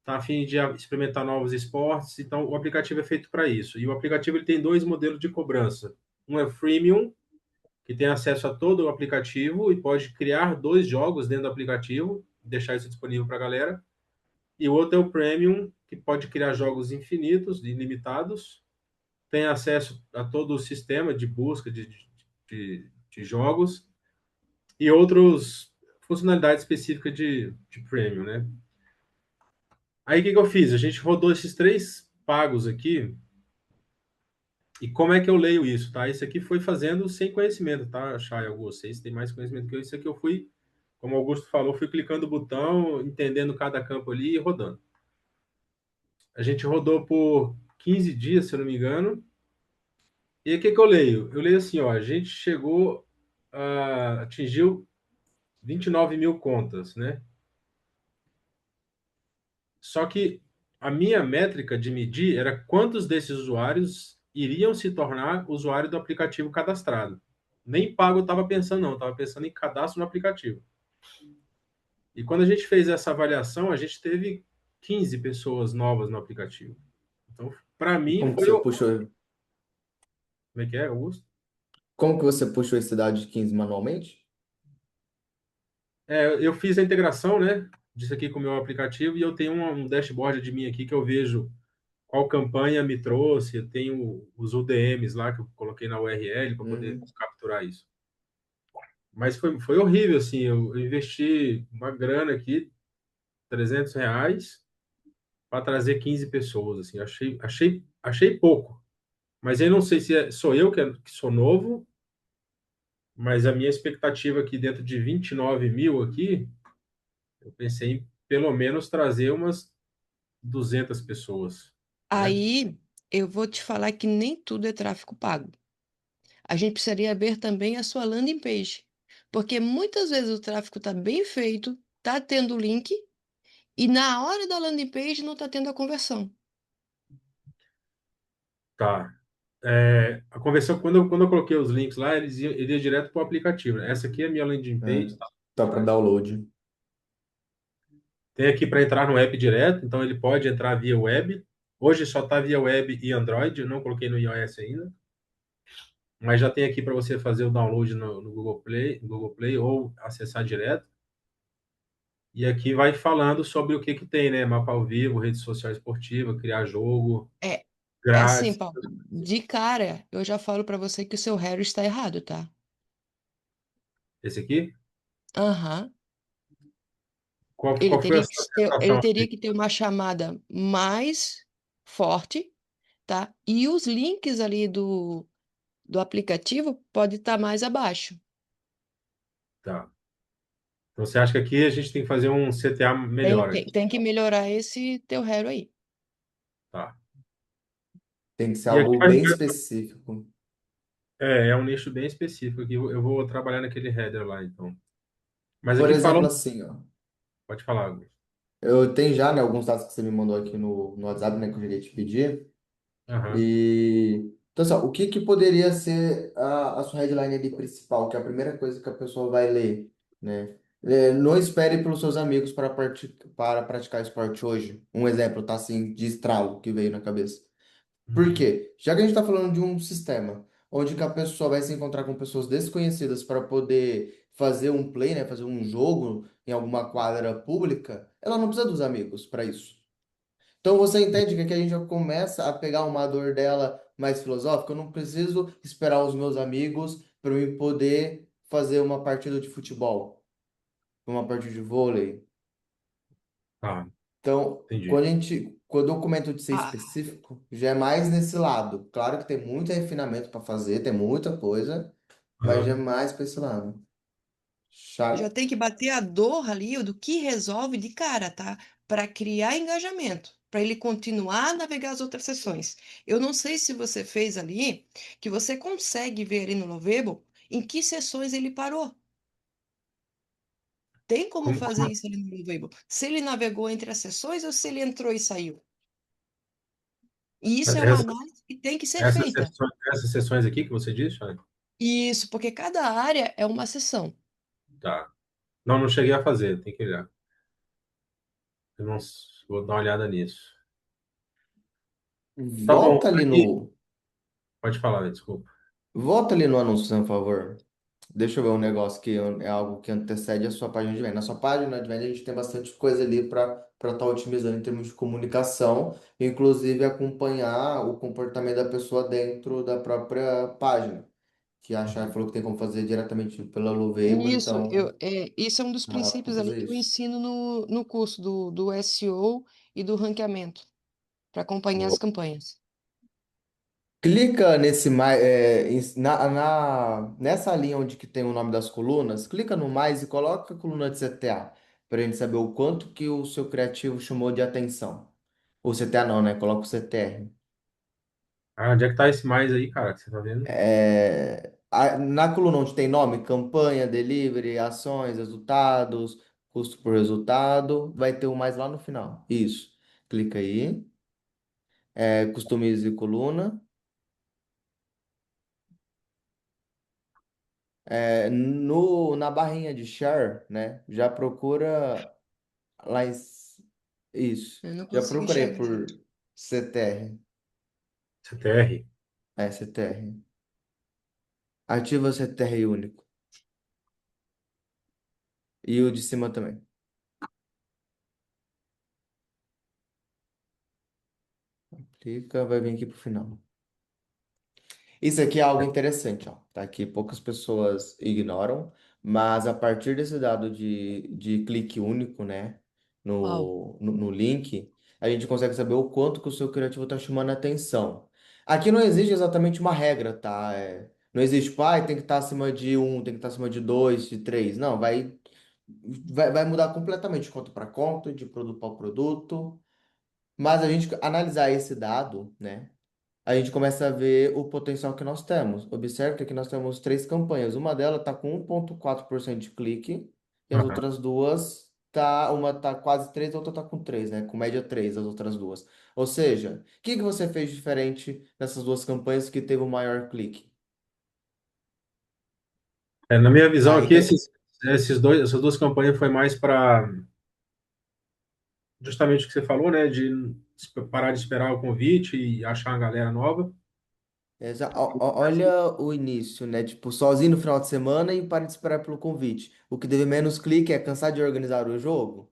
tá a fim de experimentar novos esportes. Então o aplicativo é feito para isso. E o aplicativo ele tem dois modelos de cobrança. Um é freemium, que tem acesso a todo o aplicativo e pode criar dois jogos dentro do aplicativo, deixar isso disponível para a galera. E o outro é o premium, que pode criar jogos infinitos, ilimitados, tem acesso a todo o sistema de busca de jogos e outras funcionalidades específicas de premium, né? Aí o que eu fiz? A gente rodou esses três pagos aqui. E como é que eu leio isso, tá? Isso aqui foi fazendo sem conhecimento, tá, Chay? Vocês têm mais conhecimento que eu. Isso aqui eu fui, como o Augusto falou, fui clicando o botão, entendendo cada campo ali e rodando. A gente rodou por 15 dias, se eu não me engano. E o que eu leio? Eu leio assim, ó, a gente chegou, atingiu 29 mil contas, né? Só que a minha métrica de medir era quantos desses usuários iriam se tornar usuário do aplicativo cadastrado. Nem pago eu estava pensando, não, estava pensando em cadastro no aplicativo. E quando a gente fez essa avaliação, a gente teve 15 pessoas novas no aplicativo. Então, para mim, Como que foi. você Como puxou, é que é, Augusto? como que você puxou esse dado de 15 manualmente? Eu fiz a integração, né, disso aqui com o meu aplicativo e eu tenho um dashboard de mim aqui que eu vejo qual campanha me trouxe, eu tenho os UDMs lá que eu coloquei na URL para poder Uhum. capturar isso. Mas foi horrível, assim, eu investi uma grana aqui, R$ 300, para trazer 15 pessoas, assim, achei pouco. Mas eu não sei se sou eu que sou novo, mas a minha expectativa aqui dentro de 29 mil aqui, eu pensei em pelo menos trazer umas 200 pessoas, né? Aí eu vou te falar que nem tudo é tráfego pago. A gente precisaria ver também a sua landing page, porque muitas vezes o tráfego está bem feito, está tendo link, e na hora da landing page não está tendo a conversão. Tá. A conversão, quando eu coloquei os links lá, ele ia direto para o aplicativo, né? Essa aqui é a minha landing É, page, tá? tá para download. Tem aqui para entrar no app direto, então ele pode entrar via web. Hoje só está via web e Android, eu não coloquei no iOS ainda. Mas já tem aqui para você fazer o download no Google Play ou acessar direto. E aqui vai falando sobre o que tem, né? Mapa ao vivo, rede social esportiva, criar jogo, É, é assim, grátis. Paulo, de cara, eu já falo para você que o seu Harry está errado, tá? Esse aqui? Aham. Qual foi a sua Ele sensação? teria que ter uma chamada mais forte, tá? E os links ali do aplicativo pode estar mais abaixo. Tá. Então você acha que aqui a gente tem que fazer um CTA melhor aqui? Tem que melhorar esse teu Harry aí. Tá. Tem que ser E aqui algo bem específico. é um nicho bem específico aqui. Eu vou trabalhar naquele header lá, então. Mas Por aqui exemplo, falou. assim, ó. Pode falar, Augusto. Eu tenho já, né, alguns dados que você me mandou aqui no WhatsApp, né, que eu já ia te pedir. Aham. E então, assim, ó, o que que poderia ser a sua headline ali principal, que é a primeira coisa que a pessoa vai ler, né? Não espere pelos seus amigos para praticar esporte hoje. Um exemplo, tá assim, de estralo que veio na cabeça. Por Uhum. quê? Já que a gente está falando de um sistema onde que a pessoa vai se encontrar com pessoas desconhecidas para poder fazer um play, né, fazer um jogo em alguma quadra pública, ela não precisa dos amigos para isso. Então você entende que aqui a gente já começa a pegar uma dor dela mais filosófica. Eu não preciso esperar os meus amigos para eu poder fazer uma partida de futebol, uma partida de vôlei. Tá, Então, entendi. quando eu comento de ser Ah, específico, já é mais nesse lado. Claro que tem muito refinamento para fazer, tem muita coisa, mas já é Aham. mais para esse lado. Já tem que bater a dor ali do que resolve de cara, tá? Para criar engajamento, para ele continuar a navegar as outras sessões. Eu não sei se você fez ali, que você consegue ver ali no Lovable em que sessões ele parou. Tem como fazer isso ali no Lovable? Se ele navegou entre as sessões ou se ele entrou e saiu. E isso é uma Essa, análise que tem que ser feita. essas sessões aqui que você disse, Chay? Isso, porque cada área é uma sessão. Tá. Não, não cheguei a fazer, tem que olhar. Eu não, vou dar uma olhada nisso. Tá bom, Volta ali aí, no, pode falar, desculpa. volta ali no anúncio, por favor. Deixa eu ver um negócio que é algo que antecede a sua página de venda. Na sua página de venda, a gente tem bastante coisa ali para estar otimizando em termos de comunicação, inclusive acompanhar o comportamento da pessoa dentro da própria página, que a Chay falou que tem como fazer diretamente pela Louvable, Isso, então isso é um dos dá para princípios ali fazer que eu isso. ensino no curso do SEO e do ranqueamento, para acompanhar as campanhas. Clica nesse mais, nessa linha onde que tem o nome das colunas, clica no mais e coloca a coluna de CTA, para a gente saber o quanto que o seu criativo chamou de atenção. O CTA não, né? Coloca o CTR. Ah, onde é que tá esse mais aí, cara, que você tá vendo? Na coluna onde tem nome, campanha, delivery, ações, resultados, custo por resultado, vai ter o mais lá no final. Isso. Clica aí, customize coluna. Na barrinha de share, né? Já procura lá isso. Eu não Já consigo procurei enxergar por direito. CTR. CTR. CTR. Ativa o CTR único. E o de cima também. Clica, vai vir aqui pro final. Isso aqui é algo interessante, ó. Tá aqui, poucas pessoas ignoram, mas a partir desse dado de clique único, né, Uau. no link, a gente consegue saber o quanto que o seu criativo está chamando a atenção. Aqui não existe exatamente uma regra, tá? Não existe, pai, tem que estar acima de um, tem que estar acima de dois, de três. Não, vai mudar completamente de conta para conta, de produto para produto. Mas a gente analisar esse dado, né? A gente começa a ver o potencial que nós temos. Observe que aqui nós temos três campanhas. Uma delas está com 1,4% de clique e as Aham. outras duas uma tá quase 3, a outra tá com 3, né? Com média 3 as outras duas. Ou seja, o que que você fez diferente nessas duas campanhas que teve o maior clique? Na minha visão aqui, Ainda essas duas campanhas foi mais para justamente o que você falou, né? De parar de esperar o convite e achar uma galera nova. olha o início, né? Tipo, sozinho no final de semana e para de esperar pelo convite. O que teve menos clique é cansar de organizar o jogo.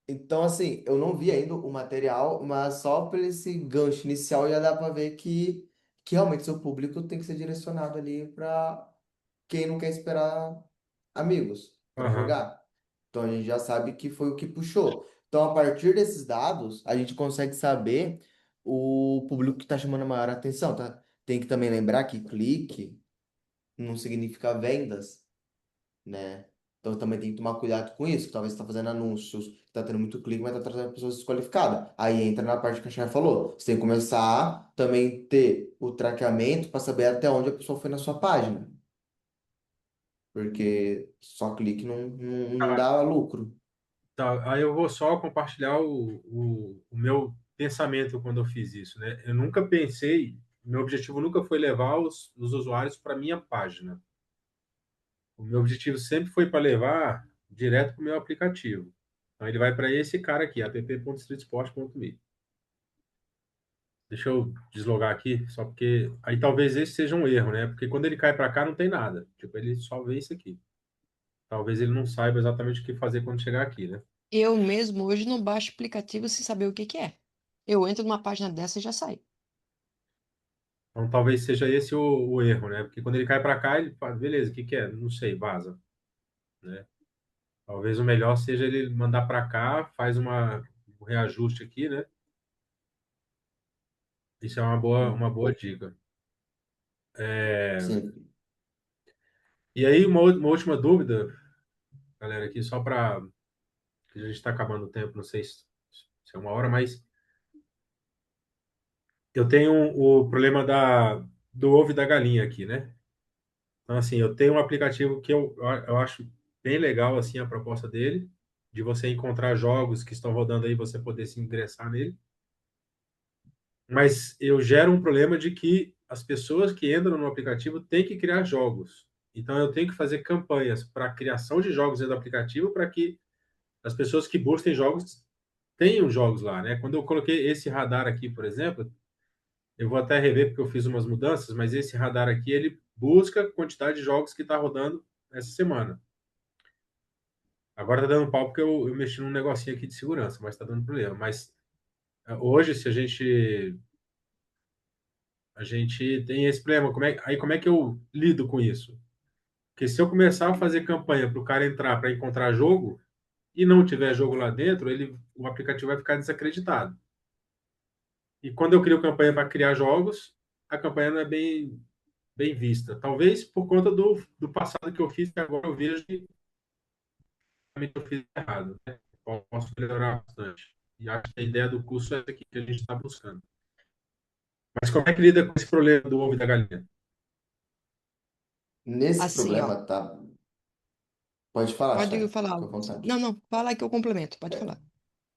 Então, assim, eu não vi ainda o material, mas só por esse gancho inicial já dá para ver que realmente seu público tem que ser direcionado ali para quem não quer esperar amigos para Aham. jogar. Então a gente já sabe que foi o que puxou. Então, a partir desses dados, a gente consegue saber o público que está chamando a maior atenção, tá? Tem que também lembrar que clique não significa vendas, né? Então também tem que tomar cuidado com isso. Talvez você está fazendo anúncios, está tendo muito clique, mas está trazendo pessoas desqualificadas. Aí entra na parte que a Chay falou. Você tem que começar a também ter o traqueamento para saber até onde a pessoa foi na sua página. Porque só clique não dá lucro. Tá, aí eu vou só compartilhar o meu pensamento quando eu fiz isso, né? Eu nunca pensei, meu objetivo nunca foi levar os usuários para minha página. O meu objetivo sempre foi para levar direto para o meu aplicativo. Então ele vai para esse cara aqui, app.streetsport.me. Deixa eu deslogar aqui, só porque aí talvez esse seja um erro, né? Porque quando ele cai para cá não tem nada. Tipo, ele só vê isso aqui. Talvez ele não saiba exatamente o que fazer quando chegar aqui, né? Eu mesmo hoje não baixo aplicativo sem saber o que que é. Eu entro numa página dessa e já saio. Então talvez seja esse o erro, né? Porque quando ele cai para cá, ele fala, beleza, o que que é? Não sei, vaza, né? Talvez o melhor seja ele mandar para cá, faz um reajuste aqui, né? Isso é uma Sim. boa dica. É, Sim. E aí, uma última dúvida, galera, aqui, só para. A gente está acabando o tempo, não sei se é uma hora, mas eu tenho o problema do ovo e da galinha aqui, né? Então, assim, eu tenho um aplicativo que eu acho bem legal, assim, a proposta dele, de você encontrar jogos que estão rodando aí, você poder se ingressar nele. Mas eu gero um problema de que as pessoas que entram no aplicativo têm que criar jogos. Então, eu tenho que fazer campanhas para a criação de jogos dentro do aplicativo para que as pessoas que busquem jogos tenham jogos lá, né? Quando eu coloquei esse radar aqui, por exemplo, eu vou até rever porque eu fiz umas mudanças, mas esse radar aqui, ele busca a quantidade de jogos que está rodando essa semana. Agora tá dando pau porque eu mexi num negocinho aqui de segurança, mas tá dando problema. Mas hoje, se a gente tem esse problema, como é que eu lido com isso? Porque se eu começar a fazer campanha para o cara entrar para encontrar jogo e não tiver jogo lá dentro, o aplicativo vai ficar desacreditado. E quando eu crio campanha para criar jogos, a campanha não é bem vista. Talvez por conta do passado que eu fiz, que agora eu vejo que realmente eu fiz errado, né? Posso melhorar bastante. E acho que a ideia do curso é essa aqui que a gente está buscando. Mas como é que lida com esse problema do ovo e da galinha? Nesse Assim, ó, problema, tá? Pode falar, pode Chay. falar. Fica à vontade. Não, não, fala aí que eu complemento, pode falar.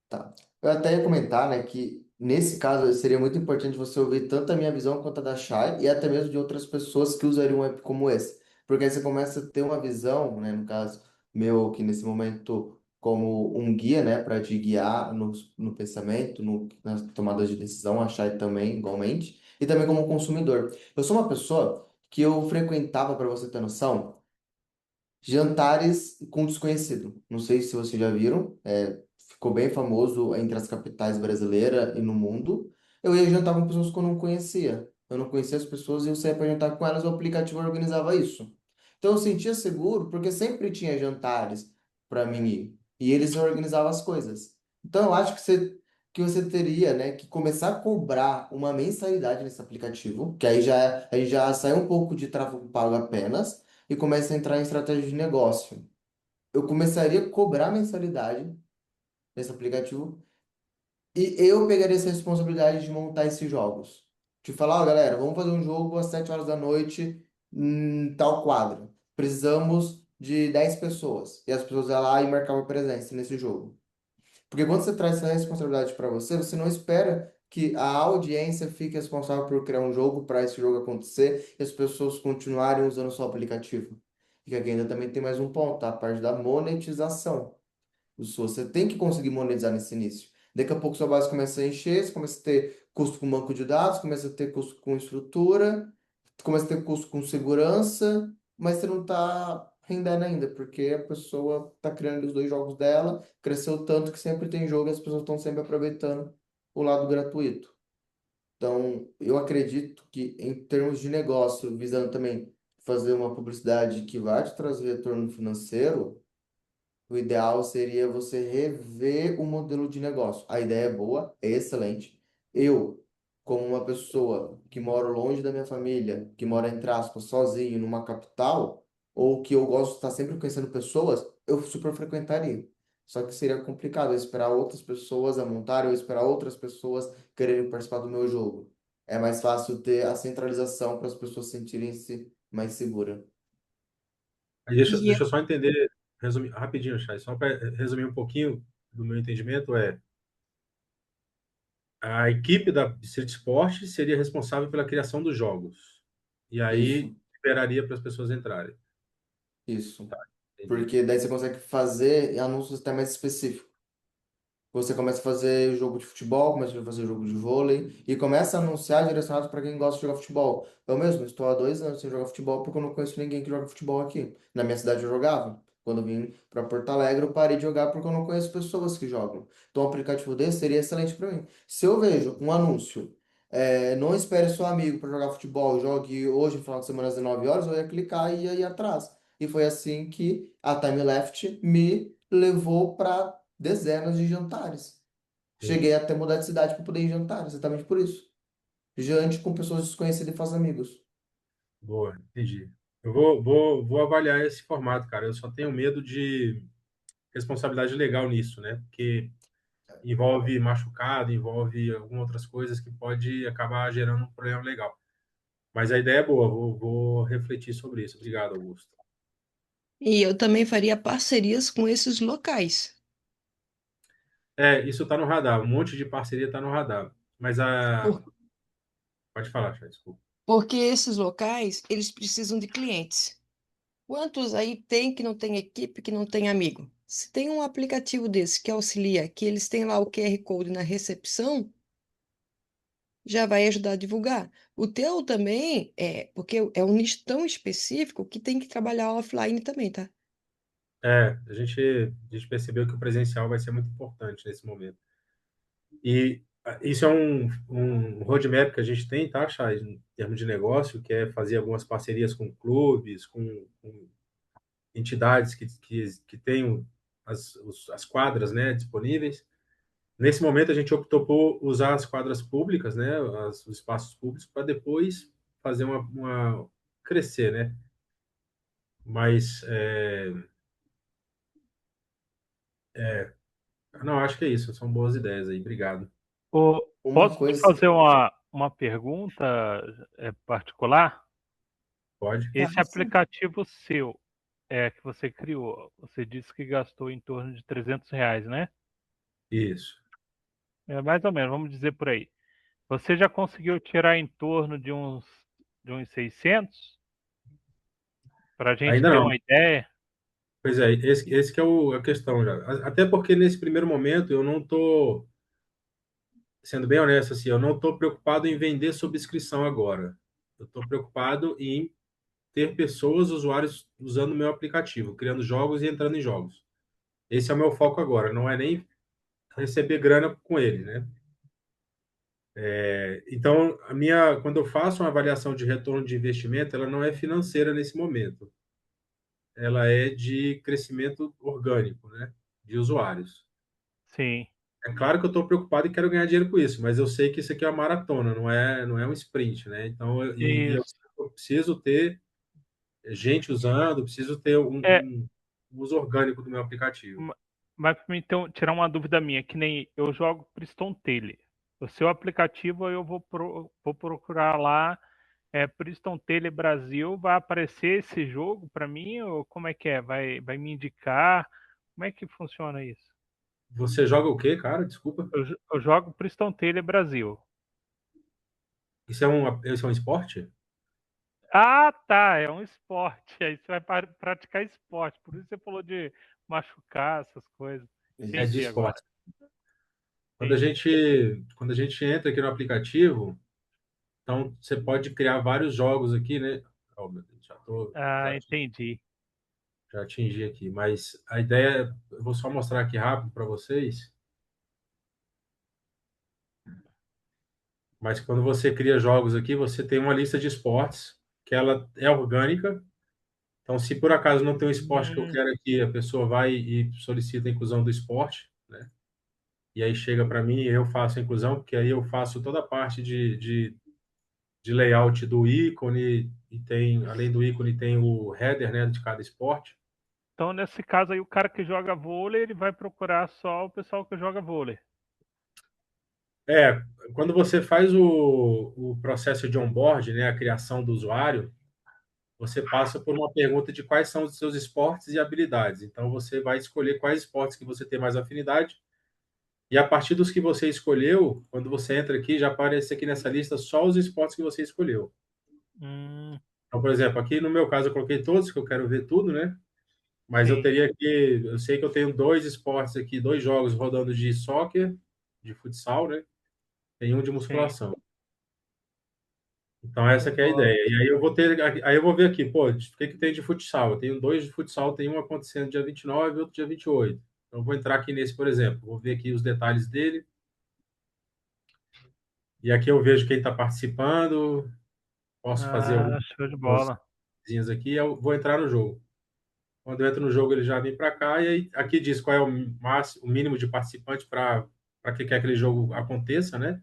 Tá. Eu até ia comentar, né, que nesse caso seria muito importante você ouvir tanto a minha visão quanto a da Chay e até mesmo de outras pessoas que usariam um app como esse. Porque aí você começa a ter uma visão, né, no caso meu, que nesse momento como um guia, né, para te guiar no pensamento, nas tomadas de decisão, a Chay também, igualmente, e também como consumidor. Eu sou uma pessoa que eu frequentava, para você ter noção, jantares com desconhecido. Não sei se vocês já viram, ficou bem famoso entre as capitais brasileiras e no mundo. Eu ia jantar com pessoas que eu não conhecia. Eu não conhecia as pessoas e eu saía para jantar com elas, o aplicativo organizava isso. Então eu sentia seguro porque sempre tinha jantares para mim ir. E eles organizavam as coisas. Então eu acho que você teria, né, que começar a cobrar uma mensalidade nesse aplicativo, que aí já sai um pouco de tráfego pago apenas e começa a entrar em estratégia de negócio. Eu começaria a cobrar mensalidade nesse aplicativo e eu pegaria essa responsabilidade de montar esses jogos. De falar, ó, galera, vamos fazer um jogo às 7 horas da noite em tal quadro. Precisamos de 10 pessoas. E as pessoas iam lá e marcavam presença nesse jogo. Porque quando você traz essa responsabilidade para você, você não espera que a audiência fique responsável por criar um jogo para esse jogo acontecer e as pessoas continuarem usando o seu aplicativo. E que aqui ainda também tem mais um ponto, tá? A parte da monetização. Você tem que conseguir monetizar nesse início. Daqui a pouco sua base começa a encher, você começa a ter custo com banco de dados, começa a ter custo com estrutura, começa a ter custo com segurança, mas você não está rendendo ainda, porque a pessoa está criando os dois jogos dela, cresceu tanto que sempre tem jogo e as pessoas estão sempre aproveitando o lado gratuito. Então, eu acredito que em termos de negócio, visando também fazer uma publicidade que vai te trazer retorno financeiro, o ideal seria você rever o modelo de negócio. A ideia é boa, é excelente. Eu, como uma pessoa que mora longe da minha família, que mora, entre aspas, sozinho numa capital, ou que eu gosto de estar sempre conhecendo pessoas, eu super frequentaria. Só que seria complicado eu esperar outras pessoas a montarem, ou esperar outras pessoas quererem participar do meu jogo. É mais fácil ter a centralização para as pessoas sentirem-se mais seguras. Aí deixa E eu só entender, resumir, rapidinho, Chay, só para resumir um pouquinho do meu entendimento, a equipe da Street Sport seria responsável pela criação dos jogos. E Isso. aí liberaria para as pessoas entrarem. Isso. Entendi. Porque daí você consegue fazer anúncios até mais específicos. Você começa a fazer jogo de futebol, começa a fazer jogo de vôlei e começa a anunciar direcionados para quem gosta de jogar futebol. Eu mesmo estou há 2 anos sem jogar futebol porque eu não conheço ninguém que joga futebol aqui. Na minha cidade eu jogava. Quando eu vim para Porto Alegre, eu parei de jogar porque eu não conheço pessoas que jogam. Então, um aplicativo desse seria excelente para mim. Se eu vejo um anúncio, não espere seu amigo para jogar futebol, jogue hoje, no final de semana às 19 horas, eu ia clicar e ia ir atrás. E foi assim que a Time Left me levou para dezenas de jantares. Cheguei Entendi. até mudar de cidade para poder ir jantar, exatamente por isso. Jante com pessoas desconhecidas e faço amigos. Boa, entendi. eu vou avaliar esse formato, cara. Eu só tenho medo de responsabilidade legal nisso, né? Porque envolve machucado, envolve algumas outras coisas que pode acabar gerando um problema legal. Mas a ideia é boa, vou refletir sobre isso. Obrigado, Augusto. E eu também faria parcerias com esses locais, Isso está no radar, um monte de parceria está no radar. Mas a. por- Pode falar, Chay, desculpa. porque esses locais, eles precisam de clientes. Quantos aí tem que não tem equipe, que não tem amigo? Se tem um aplicativo desse que auxilia, que eles têm lá o QR Code na recepção, já vai ajudar a divulgar. O teu também porque é um nicho tão específico que tem que trabalhar offline também, tá? A gente percebeu que o presencial vai ser muito importante nesse momento. E isso é um roadmap que a gente tem, tá, Chay, em termos de negócio, que é fazer algumas parcerias com clubes, com entidades que tenham as quadras, né, disponíveis. Nesse momento, a gente optou por usar as quadras públicas, né, os espaços públicos, para depois fazer crescer, né? Mas, não, acho que é isso. São boas ideias aí. Obrigado. Uma Posso te coisa. fazer uma pergunta particular? Pode? Esse aplicativo seu que você criou, você disse que gastou em torno de R$ 300, né? Isso. É mais ou menos, vamos dizer por aí. Você já conseguiu tirar em torno de uns 600? Para a gente Ainda ter não. uma ideia? Pois é, esse que é a questão já. Até porque nesse primeiro momento eu não estou, sendo bem honesto, assim, eu não estou preocupado em vender subscrição agora. Eu estou preocupado em ter pessoas, usuários, usando o meu aplicativo, criando jogos e entrando em jogos. Esse é o meu foco agora, não é nem receber grana com ele, né? Então, quando eu faço uma avaliação de retorno de investimento, ela não é financeira nesse momento. Ela é de crescimento orgânico, né? De usuários. Sim, É claro que eu estou preocupado e quero ganhar dinheiro com isso, mas eu sei que isso aqui é uma maratona, não é um sprint, né? Então, eu isso. preciso ter gente usando, preciso ter É, um uso orgânico do meu aplicativo. mas para mim então, tirar uma dúvida minha, que nem eu jogo Priston Tale. O seu aplicativo eu vou procurar lá, Priston Tale Brasil, vai aparecer esse jogo para mim ou como é que é? Vai me indicar? Como é que funciona isso? Você joga o quê, cara? Desculpa. Eu jogo Priston Tale Brasil. Isso é um esporte? Ah, tá, é um esporte. Aí você vai praticar esporte. Por isso você falou de machucar essas coisas. É de Entendi agora. esporte. Quando a Entendi. gente, quando a gente entra aqui no aplicativo, então você pode criar vários jogos aqui, né? Oh, meu Deus, Ah, entendi. já atingi aqui. Mas a ideia, eu vou só mostrar aqui rápido para vocês. Mas quando você cria jogos aqui, você tem uma lista de esportes que ela é orgânica. Então, se por acaso não tem um esporte que eu Hum, quero aqui, a pessoa vai e solicita a inclusão do esporte, né? E aí chega para mim e eu faço a inclusão, porque aí eu faço toda a parte de layout do ícone e tem, além do ícone, tem o header, né, de cada esporte. então, nesse caso aí, o cara que joga vôlei, ele vai procurar só o pessoal que joga vôlei. É, quando você faz o processo de onboard, né, a criação do usuário, você passa por uma pergunta de quais são os seus esportes e habilidades. Então, você vai escolher quais esportes que você tem mais afinidade. E a partir dos que você escolheu, quando você entra aqui, já aparece aqui nessa lista só os esportes que você escolheu. Hum, Então, por exemplo, aqui no meu caso eu coloquei todos, que eu quero ver tudo, né? Mas sim, eu sei que eu tenho dois esportes aqui, dois jogos rodando de soccer, de futsal, né? Tem um de sim. musculação. Então Show essa de que é a bola. ideia. Aí eu vou ver aqui, pô, o que que tem de futsal? Eu tenho dois de futsal, tem um acontecendo dia 29 e outro dia 28. Então eu vou entrar aqui nesse, por exemplo, vou ver aqui os detalhes dele. E aqui eu vejo quem está participando, posso fazer Ah, show de algumas bola. coisinhas aqui, eu vou entrar no jogo. Quando eu entro no jogo, ele já vem para cá e aí, aqui diz qual é o mínimo de participantes para que aquele jogo aconteça, né?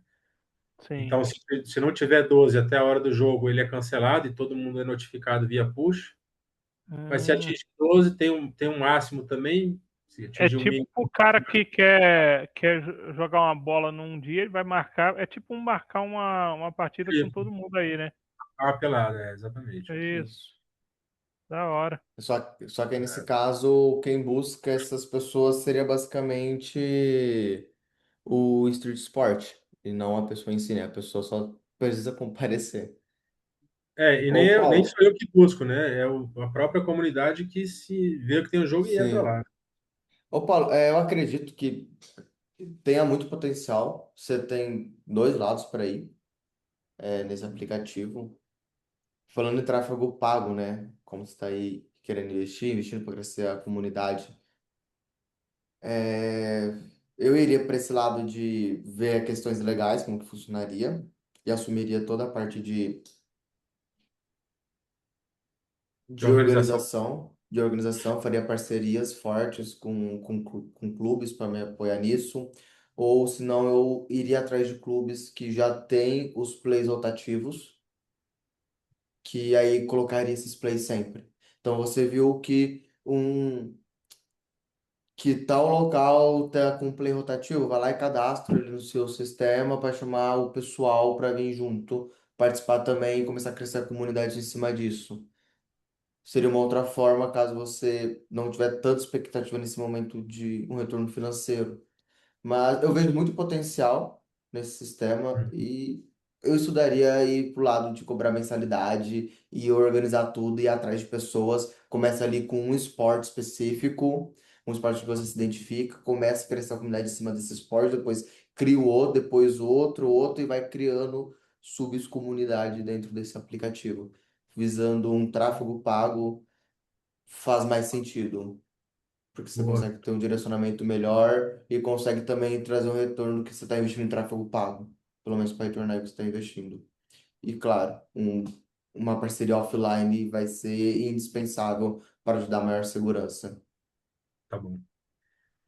Sim. Então, se não tiver 12 até a hora do jogo, ele é cancelado e todo mundo é notificado via push. Mas se Hum. atinge 12, tem um máximo também. Se É atingir o tipo mínimo. o cara que quer jogar uma bola num dia, ele vai marcar. É tipo marcar uma partida com todo mundo aí, né? A pelada, exatamente. Isso. Da hora. Só que aí, nesse caso, quem busca essas pessoas seria basicamente o Street Sport, e não a pessoa em si, né? A pessoa só precisa comparecer. E Ô, nem Paulo, sou eu que busco, né? A própria comunidade que se vê que tem o jogo e entra sim. lá. Ô, Paulo, eu acredito que tenha muito potencial. Você tem dois lados para ir, nesse aplicativo. Falando em tráfego pago, né? Como você está aí querendo investir, investindo para crescer a comunidade. É, eu iria para esse lado de ver questões legais, como que funcionaria, e assumiria toda a parte De organização. de organização, faria parcerias fortes com clubes para me apoiar nisso, ou senão eu iria atrás de clubes que já têm os plays rotativos, que aí colocaria esses plays sempre. Então você viu que tal local tá com play rotativo, vai lá e cadastra ele no seu sistema para chamar o pessoal para vir junto, participar também e começar a crescer a comunidade em cima disso. Seria uma outra forma caso você não tiver tanta expectativa nesse momento de um retorno financeiro. Mas eu vejo muito potencial nesse sistema e eu estudaria ir pro lado de cobrar mensalidade e organizar tudo e ir atrás de pessoas. Começa ali com um esporte específico, um esporte que você se identifica, começa a crescer a comunidade em cima desse esporte, depois cria o outro, depois outro e vai criando subcomunidade dentro desse aplicativo, visando um tráfego pago faz mais sentido porque você Boa, consegue ter um direcionamento melhor e consegue também trazer um retorno que você está investindo em tráfego pago, pelo menos para retornar o que você está investindo. E claro, uma parceria offline vai ser indispensável para ajudar a maior segurança. tá bom.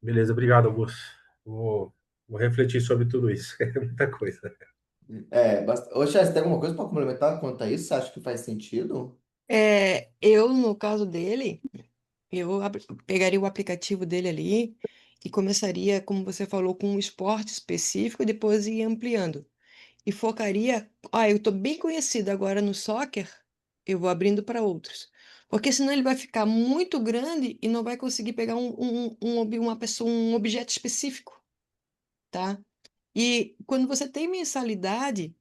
Beleza, obrigado, Augusto. Vou, vou refletir sobre tudo isso. É muita coisa. Ô, Chess, tem alguma coisa para complementar quanto a isso? Você acha que faz sentido? Eu, no caso dele, pegaria o aplicativo dele ali e começaria, como você falou, com um esporte específico e depois ia ampliando. E focaria, eu estou bem conhecido agora no soccer, eu vou abrindo para outros. Porque senão ele vai ficar muito grande e não vai conseguir pegar uma pessoa, um objeto específico, tá? E quando você tem mensalidade,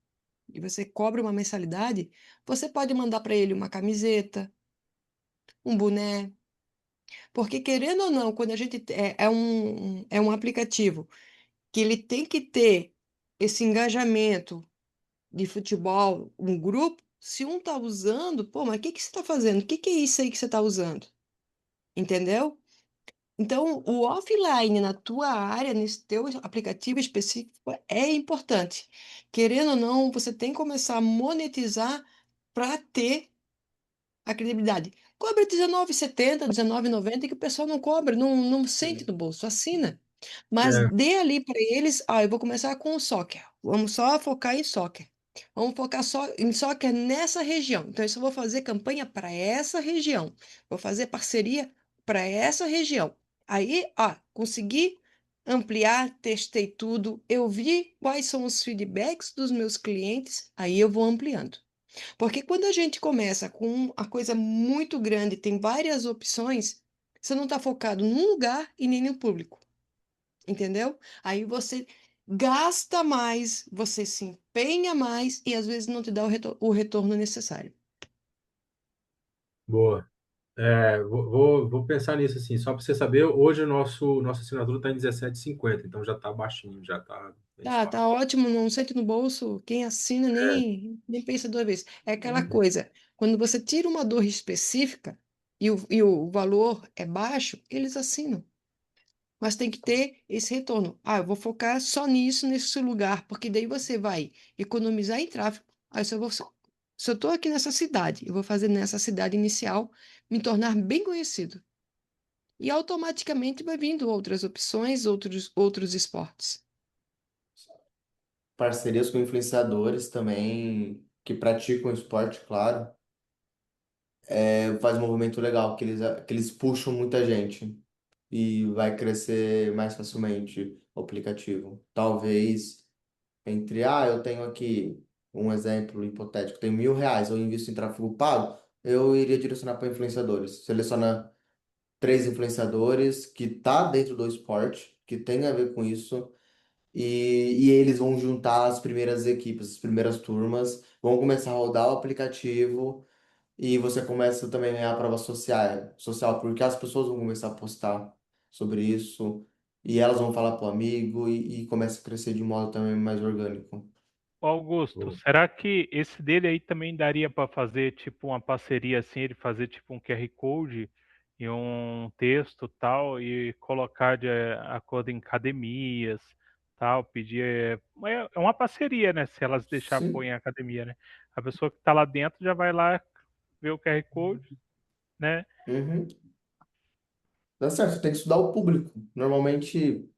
e você cobra uma mensalidade, você pode mandar para ele uma camiseta, um boné, porque querendo ou não, quando a gente é um aplicativo que ele tem que ter esse engajamento de futebol, um grupo, se um tá usando, pô, mas o que que você tá fazendo? O que que é isso aí que você tá usando? Entendeu? Então, o offline na tua área, nesse teu aplicativo específico, é importante. Querendo ou não, você tem que começar a monetizar para ter a credibilidade. Cobra R$19,70, R$19,90 que o pessoal não cobra, não sente Sim. no bolso, assina. Mas É, dê ali para eles, eu vou começar com o soccer. Vamos só focar em soccer. Vamos focar só em soccer nessa região. Então, isso eu vou fazer campanha para essa região. Vou fazer parceria para essa região. Aí, consegui ampliar, testei tudo. Eu vi quais são os feedbacks dos meus clientes, aí eu vou ampliando. Porque quando a gente começa com a coisa muito grande, tem várias opções, você não está focado num lugar e nem no público, entendeu? Aí você gasta mais, você se empenha mais e às vezes não te dá o retorno necessário. boa. Vou pensar nisso assim, só para você saber, hoje nossa assinatura está em 17,50, então já está baixinho, já está bem Tá suave. ótimo, não sente no bolso. Quem assina nem pensa duas vezes. É aquela coisa, quando você tira uma dor específica e o valor é baixo, eles assinam. Mas tem que ter esse retorno. Eu vou focar só nisso, nesse lugar, porque daí você vai economizar em tráfego. Se eu estou aqui nessa cidade, eu vou fazer nessa cidade inicial me tornar bem conhecido. E automaticamente vai vindo outras opções, outros esportes. parcerias com influenciadores também que praticam esporte, claro. Faz um movimento legal, que eles puxam muita gente e vai crescer mais facilmente o aplicativo. Talvez eu tenho aqui um exemplo hipotético, tenho R$ 1.000, eu invisto em tráfego pago, eu iria direcionar para influenciadores. Seleciona três influenciadores que tá dentro do esporte, que tem a ver com isso, e eles vão juntar as primeiras equipes, as primeiras turmas, vão começar a rodar o aplicativo e você começa também a ganhar a prova social, porque as pessoas vão começar a postar sobre isso e elas vão falar pro amigo e começa a crescer de um modo também mais orgânico. Ô, Augusto, será que esse dele aí também daria para fazer tipo uma parceria assim, ele fazer tipo um QR Code e um texto tal e colocar de acordo em academias, tal, pedir é uma parceria, né? Se elas deixar pôr Sim. em academia, né? A pessoa que está lá dentro já vai lá ver o QR Code, né? Uhum. Dá certo, você tem que estudar o público. Normalmente,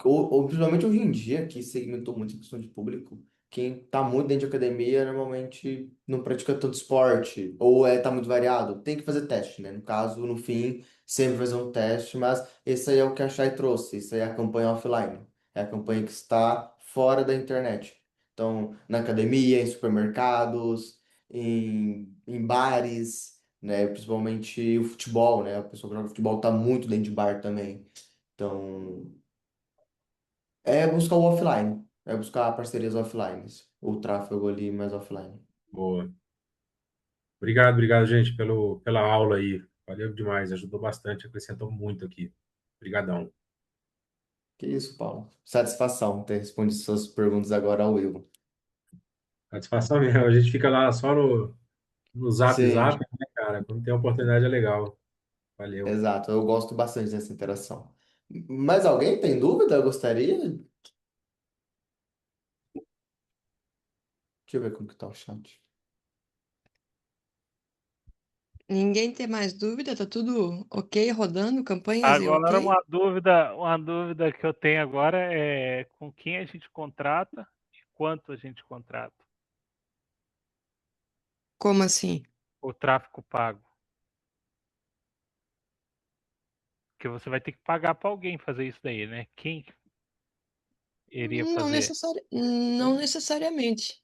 ou principalmente hoje em dia, que segmentou muito a questão de público, quem tá muito dentro de academia normalmente não pratica tanto esporte, ou tá muito variado. Tem que fazer teste, né? No caso, no fim, sempre fazer um teste, mas esse aí é o que a Shai trouxe, isso aí é a campanha offline. É a campanha que está fora da internet. Então, na academia, em supermercados, em bares, né? Principalmente o futebol, né? A pessoa que joga futebol tá muito dentro de bar também. Então, é buscar o offline, é buscar parcerias offline, o tráfego ali mais offline. Boa. Obrigado, obrigado, gente, pela aula aí. Valeu demais, ajudou bastante, acrescentou muito aqui. Obrigadão. Que isso, Paulo. Satisfação ter respondido suas perguntas agora ao vivo. Satisfação mesmo. A gente fica lá só no Zap Sim, Zap, né, cara? Quando tem oportunidade é legal. Valeu. exato. Eu gosto bastante dessa interação. Mas alguém tem dúvida? Eu gostaria? Deixa eu ver como que tá o chat. Ninguém tem mais dúvida? Tá tudo ok, rodando, campanhas e Agora ok? uma dúvida que eu tenho agora é com quem a gente contrata e quanto a gente contrata Como assim? o tráfego pago. Porque você vai ter que pagar para alguém fazer isso daí, né? Quem iria fazer? Não necessariamente.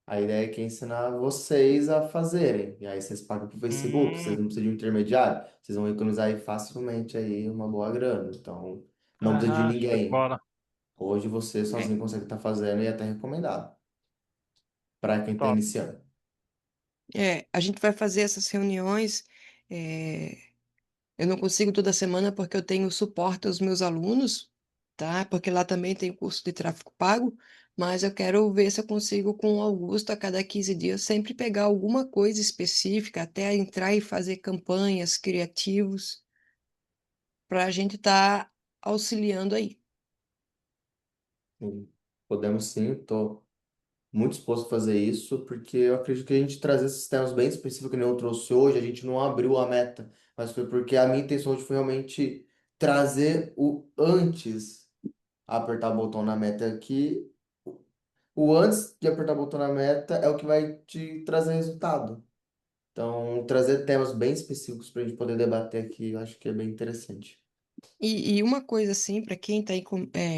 A ideia é que é ensinar vocês a fazerem. E aí vocês pagam pro Facebook, vocês Hum, não precisam de um intermediário. Vocês vão economizar aí facilmente aí uma boa grana. Então, não precisa de show de ninguém. bola. Hoje você É, sozinho consegue estar fazendo e é até recomendado para quem está Top. iniciando. a gente vai fazer essas reuniões. é, eu não consigo toda semana porque eu tenho suporte aos meus alunos, tá? Porque lá também tem curso de tráfego pago, mas eu quero ver se eu consigo com o Augusto a cada 15 dias sempre pegar alguma coisa específica, até entrar e fazer campanhas criativos para a gente estar auxiliando aí. Sim. Podemos sim, estou muito disposto a fazer isso, porque eu acredito que a gente trazer esses temas bem específicos que nem eu trouxe hoje, a gente não abriu a meta, mas foi porque a minha intenção hoje foi realmente trazer o antes apertar o botão na meta, que o antes de apertar o botão na meta é o que vai te trazer resultado. Então, trazer temas bem específicos para a gente poder debater aqui, eu acho que é bem interessante. E uma coisa assim, para quem está aí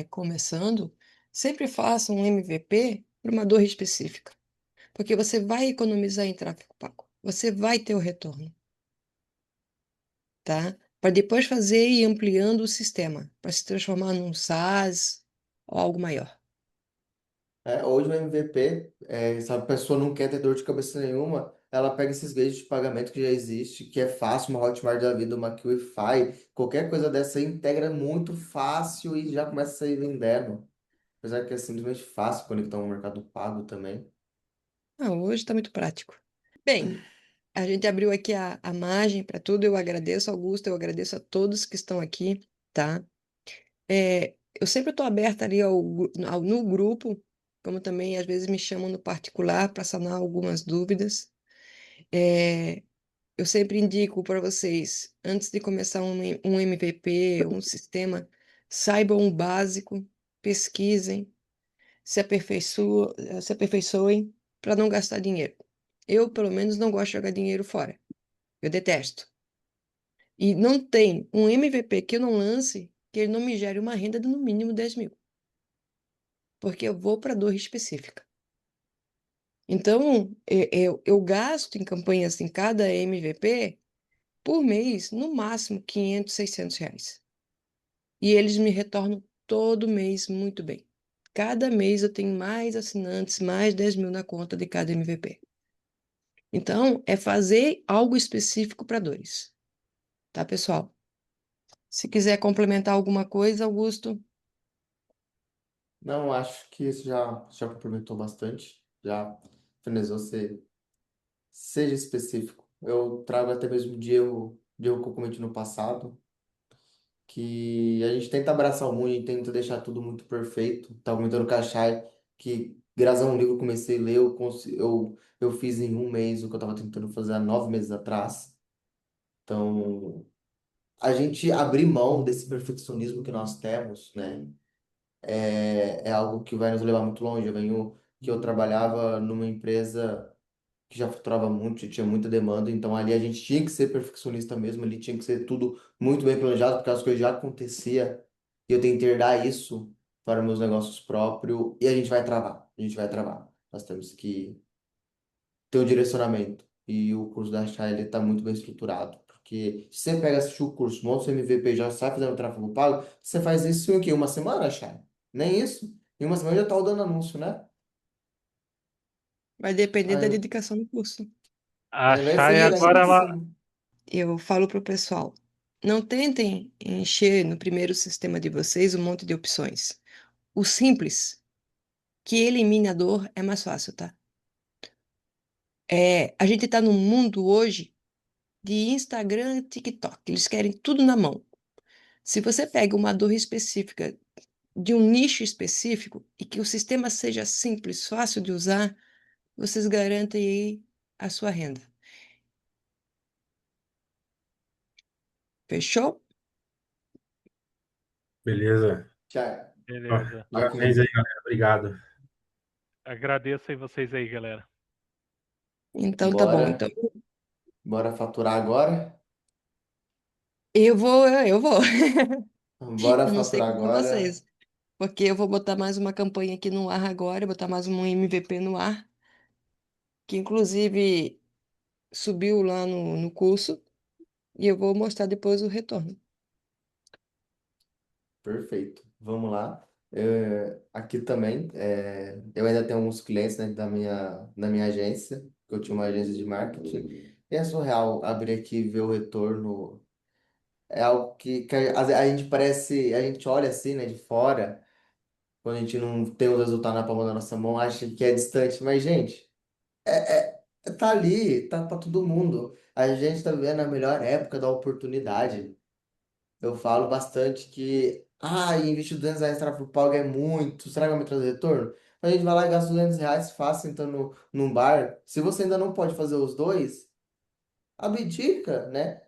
começando, sempre faça um MVP para uma dor específica, porque você vai economizar em tráfego pago, você vai ter o retorno, tá? Para depois fazer e ir ampliando o sistema, para se transformar num SaaS ou algo maior. Hoje o MVP, se a pessoa não quer ter dor de cabeça nenhuma, ela pega esses meios de pagamento que já existe, que é fácil, uma Hotmart da vida, uma Qlify, qualquer coisa dessa aí integra muito fácil e já começa a sair vendendo. Apesar que é simplesmente fácil conectar um mercado pago também. Ah, hoje está muito prático. Bem, a gente abriu aqui a margem para tudo. Eu agradeço, Augusto, eu agradeço a todos que estão aqui, tá? Eu sempre estou aberta ali no grupo, como também às vezes me chamam no particular para sanar algumas dúvidas. É, eu sempre indico para vocês, antes de começar um MVP, um sistema, saibam o básico, pesquisem, se aperfeiçoem para não gastar dinheiro. Eu, pelo menos, não gosto de jogar dinheiro fora. Eu detesto. E não tem um MVP que eu não lance que ele não me gere uma renda de no mínimo 10 mil, porque eu vou para dor específica. Então, eu gasto em campanhas em cada MVP por mês, no máximo 500, 600 reais. E eles me retornam todo mês muito bem. Cada mês eu tenho mais assinantes, mais 10 mil na conta de cada MVP. Então, é fazer algo específico para dores, tá, pessoal? Se quiser complementar alguma coisa, Augusto, Não, acho que isso já complementou bastante. Já finalizou. Seja específico. Eu trago até mesmo de erro que eu cometi no passado, que a gente tenta abraçar o mundo, a gente tenta deixar tudo muito perfeito. Tava comentando com a Chay que, graças a um livro que eu comecei a ler, eu fiz em um mês o que eu estava tentando fazer há 9 meses atrás. Então, a gente abrir mão desse perfeccionismo que nós temos, né? É algo que vai nos levar muito longe. Que eu trabalhava numa empresa que já faturava muito, tinha muita demanda, então ali a gente tinha que ser perfeccionista mesmo, ali tinha que ser tudo muito bem planejado, porque as coisas já acontecia, e eu tentei herdar isso para meus negócios próprios, e a gente vai travar, a gente vai travar. Nós temos que ter um direcionamento, e o curso da Chai, ele está muito bem estruturado, porque se você pega, assistir o curso, monta o seu MVP, já sai fazendo tráfego pago, você faz isso em o quê? Uma semana, Chay? Nem isso? Em uma semana já está dando anúncio, né? vai depender da Aí, dedicação do curso. A não é isso Chay aí, E ainda agora, por ela. cima. eu falo para o pessoal, não tentem encher no primeiro sistema de vocês um monte de opções. O simples, que elimine a dor, é mais fácil, tá? A gente está num mundo hoje de Instagram e TikTok. Eles querem tudo na mão. Se você pega uma dor específica de um nicho específico e que o sistema seja simples, fácil de usar, vocês garantem aí a sua renda. Fechou? Beleza. Já, Ó, Beleza. já parabéns que aí, galera. Obrigado. Agradeço aí vocês aí, galera. Então tá bom. Então bora, bora faturar agora. eu vou. Bora Eu não sei faturar quanto a agora. vocês, porque eu vou botar mais uma campanha aqui no ar agora, botar mais um MVP no ar, que inclusive subiu lá no curso, e eu vou mostrar depois o retorno. Perfeito. Vamos lá. Aqui também, eu ainda tenho alguns clientes, né, da minha agência, que eu tinha uma agência de marketing. E é surreal abrir aqui e ver o retorno. É algo que a gente parece, a gente olha assim, né, de fora, quando a gente não tem o resultado na palma da nossa mão, acha que é distante. Mas, gente, tá ali, tá para todo mundo. A gente tá vivendo a melhor época da oportunidade. Eu falo bastante que, investir R$ 200 em tráfego pago é muito, será que vai me trazer retorno? A gente vai lá e gasta R$ 200 fácil sentando num bar. Se você ainda não pode fazer os dois, abdica, né?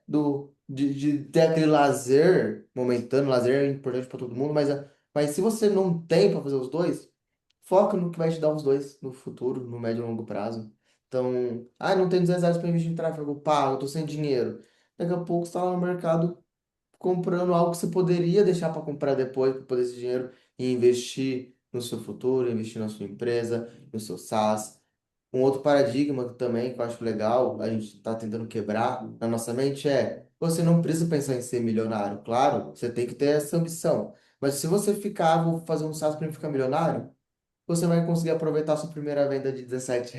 De ter aquele lazer momentâneo, lazer é importante para todo mundo, mas se você não tem para fazer os dois, foca no que vai te dar os dois no futuro, no médio e longo prazo. Então, não tenho R$ 200 para investir em tráfego pago, tô sem dinheiro. Daqui a pouco você está lá no mercado comprando algo que você poderia deixar para comprar depois, para poder esse dinheiro e investir no seu futuro, investir na sua empresa, no seu SaaS. Um outro paradigma também que eu acho legal, a gente está tentando quebrar na nossa mente você não precisa pensar em ser milionário. Claro, você tem que ter essa ambição. Mas se você vou fazer um SaaS para ficar milionário, você vai conseguir aproveitar a sua primeira venda de R$ 17.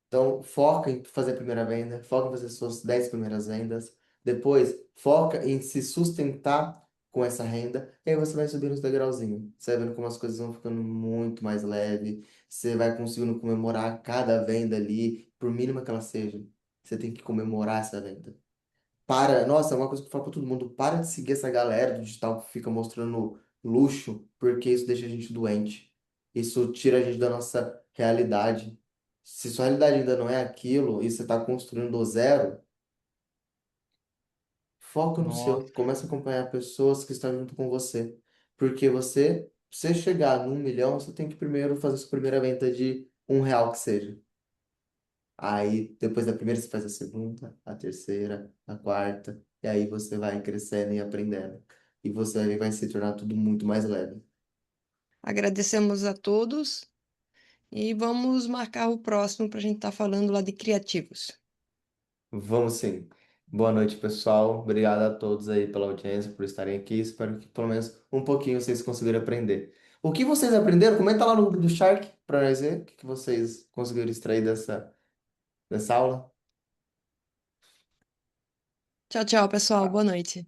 Então, foca em fazer a primeira venda, foca em fazer suas 10 primeiras vendas. Depois, foca em se sustentar com essa renda. E aí você vai subindo os degrauzinhos. Você vai vendo como as coisas vão ficando muito mais leve. Você vai conseguindo comemorar cada venda ali, por mínima que ela seja. Você tem que comemorar essa venda. Nossa, é uma coisa que eu falo pra todo mundo, para de seguir essa galera do digital que fica mostrando luxo, porque isso deixa a gente doente. Isso tira a gente da nossa realidade. Se sua realidade ainda não é aquilo e você está construindo do zero, foca no Nossa, seu. Começa a acompanhar pessoas que estão junto com você. Porque você você chegar no 1 milhão, você tem que primeiro fazer sua primeira venda de R$ 1 que seja. Aí, depois da primeira, você faz a segunda, a terceira, a quarta, e aí você vai crescendo e aprendendo. E você vai se tornar tudo muito mais leve. Agradecemos a todos e vamos marcar o próximo para a gente estar falando lá de criativos. Vamos sim. Boa noite, pessoal. Obrigado a todos aí pela audiência, por estarem aqui. Espero que pelo menos um pouquinho vocês conseguiram aprender. O que vocês aprenderam? Comenta lá no grupo do Shark para nós ver o que vocês conseguiram extrair dessa aula. Tchau, tchau, pessoal. Boa noite.